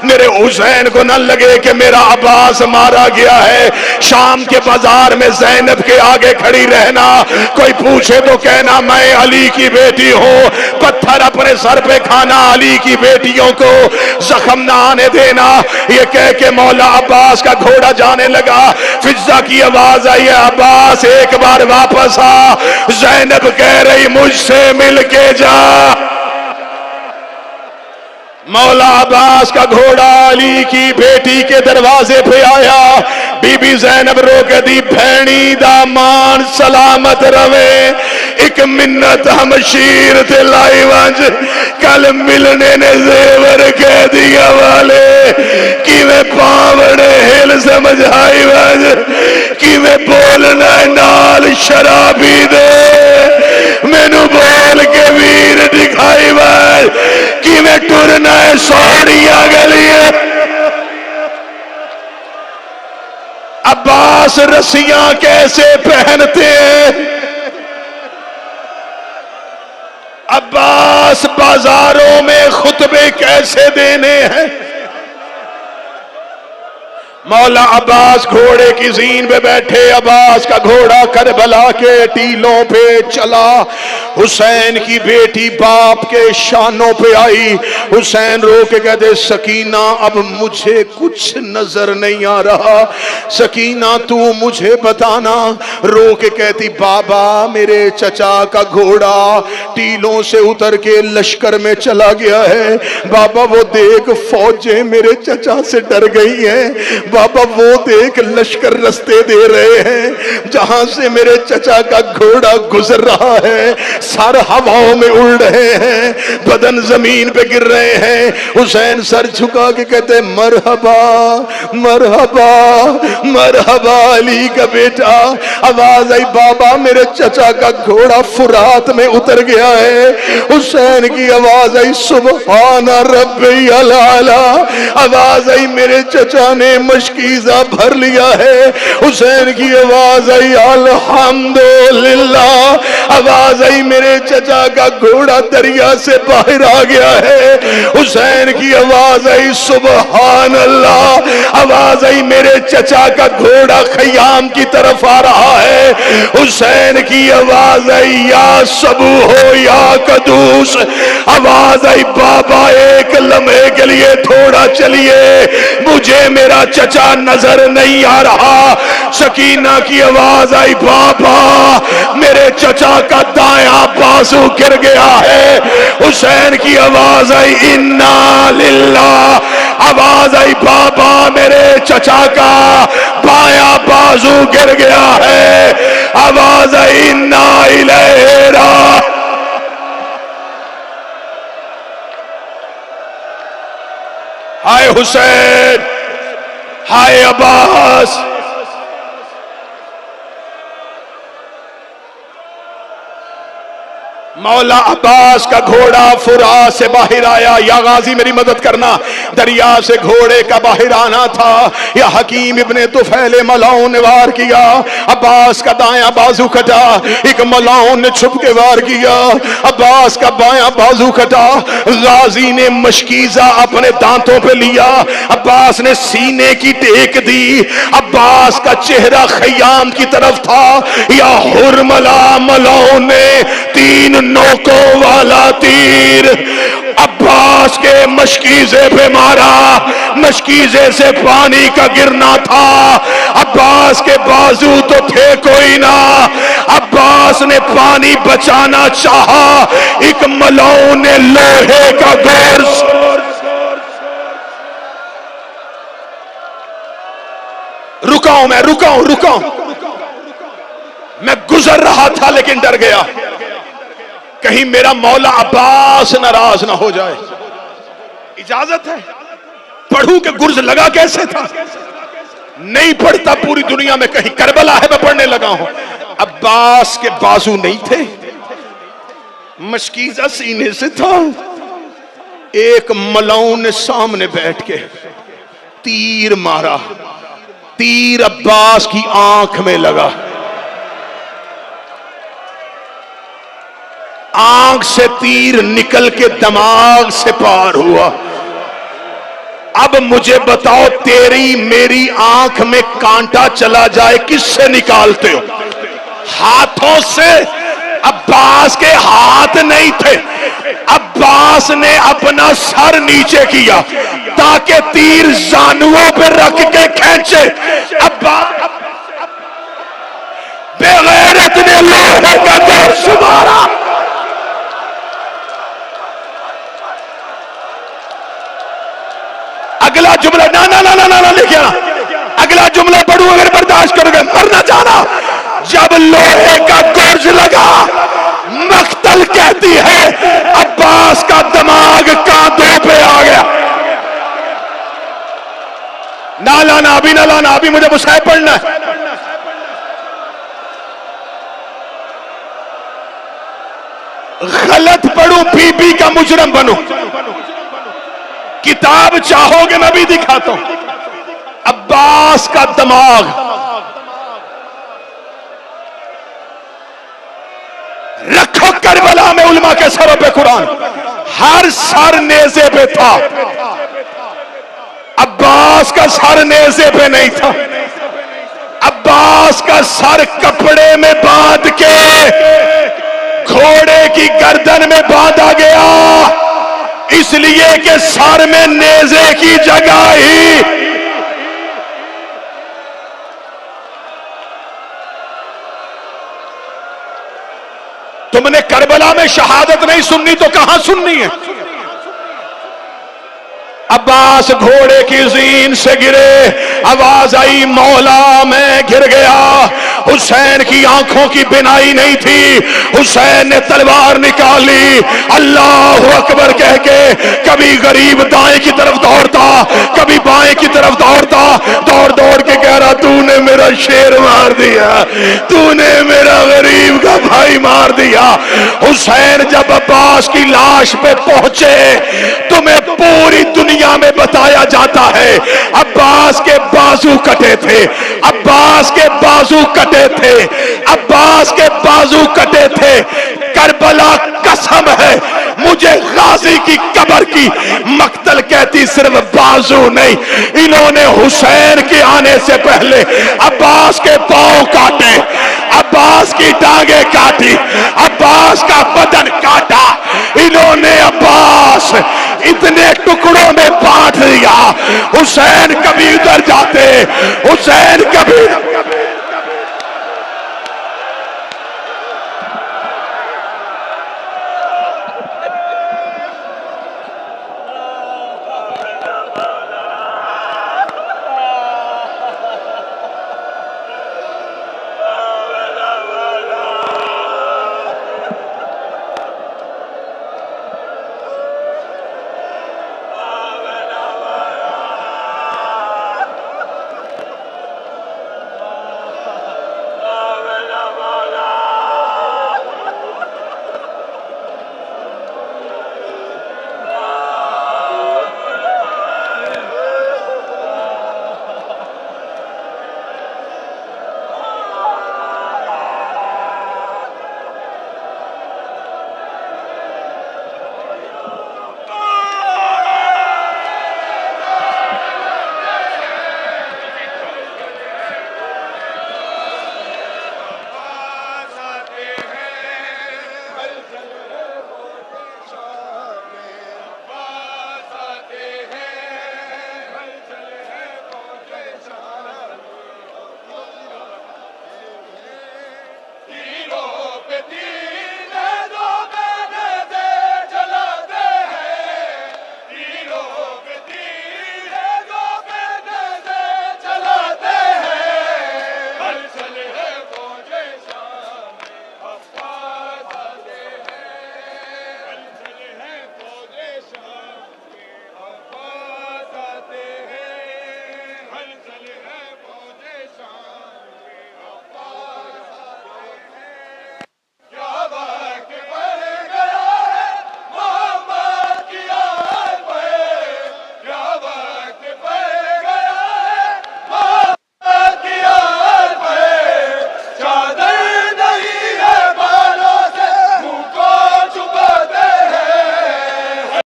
मेरे हुसैन को न लगे कि मेरा अब्बास मारा गया है। शाम के बाजार में ज़ैनब के आगे खड़ी रहना, कोई पूछे तो कहना मैं अली की बेटी हूँ, पत्थर अपने सर पे खाना, अली की बेटियों को जख्म न आने देना। ये कह के मौला अब्बास का घोड़ा जाने लगा। फिजा की आवाज आई है अब्बास एक बार वापस आ। ज़ैनब कह रही मुझसे मिल के जा। मौला अब्बास का घोड़ा अली की बेटी के दरवाजे पे आया। बीबी ज़ैनब रोक दी, भैनी दा मान सलामत रवे, एक मिन्नत हम शीर ते लाई वंज, कल मिलने ने जेवर कह दिया वाले, कि मैं पावड़े हिल समझाई वंज, कि मैं बोलना नाल शराबी दे, मैनू बोल के वीर दिखाई वंज, कि मैं टुरना सोनिया गलियां। अब्बास रस्सियां कैसे पहनते हैं, अब्बास बाजारों में खुतबे कैसे देने हैं। मौला अब्बास घोड़े की जीन पे बैठे, अब्बास का घोड़ा करबला के टीलों पे चला। हुसैन की बेटी बाप के शानों पे आई। हुसैन रो के कहते सकीना अब मुझे कुछ नजर नहीं आ रहा, सकीना तू मुझे बताना। रो के कहती बाबा मेरे चचा का घोड़ा टीलों से उतर के लश्कर में चला गया है, बाबा वो देख फौजें मेरे चचा से डर गई हैं, बाबा वो देख लश्कर रास्ते दे रहे हैं, जहां से मेरे चचा का घोड़ा गुजर रहा है सर हवाओं में उड़ रहे हैं, बदन जमीन पे गिर रहे हैं। हुसैन सर झुका के कहते मरहबा मरहबा मरहबा अली का बेटा। आवाज आई बाबा मेरे चचा का घोड़ा फुरात में उतर गया है। हुसैन की आवाज आई सुबहान रब्बी अला। आवाज आई मेरे चचा ने मशकीजा भर लिया है। हुसैन की आवाज आई अल्हम्दुलिल्लाह। आवाज आई मेरे चचा का घोड़ा दरिया से बाहर आ गया है। हुसैन की आवाज आई सुबहान अल्लाह। आवाज आई मेरे चचा का घोड़ा खयाम की तरफ आ रहा है। हुसैन की आवाज आई या सबू हो या कदूस। आवाज आई बाबा एक लम्हे के लिए थोड़ा चलिए, मुझे मेरा चचा नजर नहीं आ रहा। सकीना की आवाज आई बाबा मेरे चचा का दायां बाजू गिर गया है। हुसैन की आवाज आई इन्ना लिल्लाह। आवाज आई बाबा मेरे चचा का बायां बाजू गिर गया है। आवाज आई इन्ना इलैहि राजिऊन। हाय हुसैन, हाय अब्बास। मौला अब्बास का घोड़ा फुरा से बाहर आया। या गाजी मेरी मदद करना, दरिया से घोड़े का बाहर आना था। या हकीम इब्ने तुफैल मलाओं ने वार किया, अब्बास का दायां बाजू कटा। एक मलाओं ने छुप के वार किया, अब्बास का बायां बाजू कटा। गाजी ने मशकीजा अपने दांतों पे लिया, अब्बास ने सीने की टेक दी। अब्बास का चेहरा खयाम की तरफ था। या हुरमला मलाओं ने 3 नोकों वाला तीर अब्बास के मशकीजे पे मारा। मशकीजे से पानी का गिरना था। अब्बास के बाजू तो थे कोई ना। अब्बास ने पानी बचाना चाहा, एक मलाऊ ने लोहे का गोर्स। रुकाऊं मैं, रुकाऊं मैं गुजर रहा था लेकिन डर गया, कहीं मेरा मौला अब्बास नाराज ना हो जाए। इजाजत है पढ़ूं कि गुर्ज लगा कैसे था? नहीं पढ़ता पूरी दुनिया में, कहीं करबला है मैं पढ़ने लगा हूं। अब्बास के बाजू नहीं थे, मशकीजा सीने से था। एक मलाऊ ने सामने बैठ के तीर मारा, तीर अब्बास की आंख में लगा। आंख से तीर निकल के दिमाग से पार हुआ। अब मुझे बताओ, तेरी मेरी आंख में कांटा चला जाए किससे निकालते हो? हाथों से। अब्बास के हाथ नहीं थे, अब्बास ने अपना सर नीचे किया ताकि तीर जानुओं पे रख के खींचे। अब्बास बेगैरत ने लोहे का गोर्स मारा। अगला जुमला ना ना ना ना ना, ना लिखे ना, अगला जुमला पढ़ू अगर बर्दाश्त करोगे, मरना जाना। जब लोहे का गोर्ज लगा, मख्तल कहती है अब्बास का दिमाग कांधों पे आ गया। ना लाना अभी, ना लाना अभी, मुझे मुसाहिब पढ़ना है। गलत पढ़ू बीबी का मुजरम बनूं। किताब चाहोगे मैं भी दिखाता हूं। अब्बास का दिमाग रखो करबला में उलमा के सरों पे कुरान, हर सर नेज़े पे था। अब्बास का सर नेज़े पे नहीं था, अब्बास का सर कपड़े में बांध के घोड़े की गर्दन में बांधा गया, इसलिए कि सर में नेज़े की जगह ही। तुमने करबला में शहादत नहीं सुननी तो कहां सुननी है? अब्बास घोड़े की जीन से गिरे, आवाज आई मौला मैं गिर गया। हुसैन की आंखों की बिनाई नहीं थी, हुसैन ने तलवार निकाली, अल्लाह अकबर कह के कभी गरीब दाएं की तरफ दौड़ता, कभी बाएं की तरफ दौड़ता, दौड़ दौड़ के कह रहा तूने मेरा शेर मार दिया, तूने मेरा गरीब का भाई मार दिया। हुसैन जब अब्बास की लाश पे पहुंचे, तुम्हें पूरी दुनिया में बताया जाता है अब्बास के बाजू कटे थे, अब्बास के बाजू कटे थे, अब्बास के बाजू कटे थे। करबला कसम है मुझे गाजी की कब्र की, मक्तल कहती सिर्फ बाजू नहीं, इन्होंने हुसैन के आने से पहले अब्बास के पांव काटे, अब्बास की टांगे काटी, अब्बास का बदन काटा। इन्होंने अब्बास इतने टुकड़ों में बांट दिया, हुसैन कभी उधर जाते, हुसैन कभी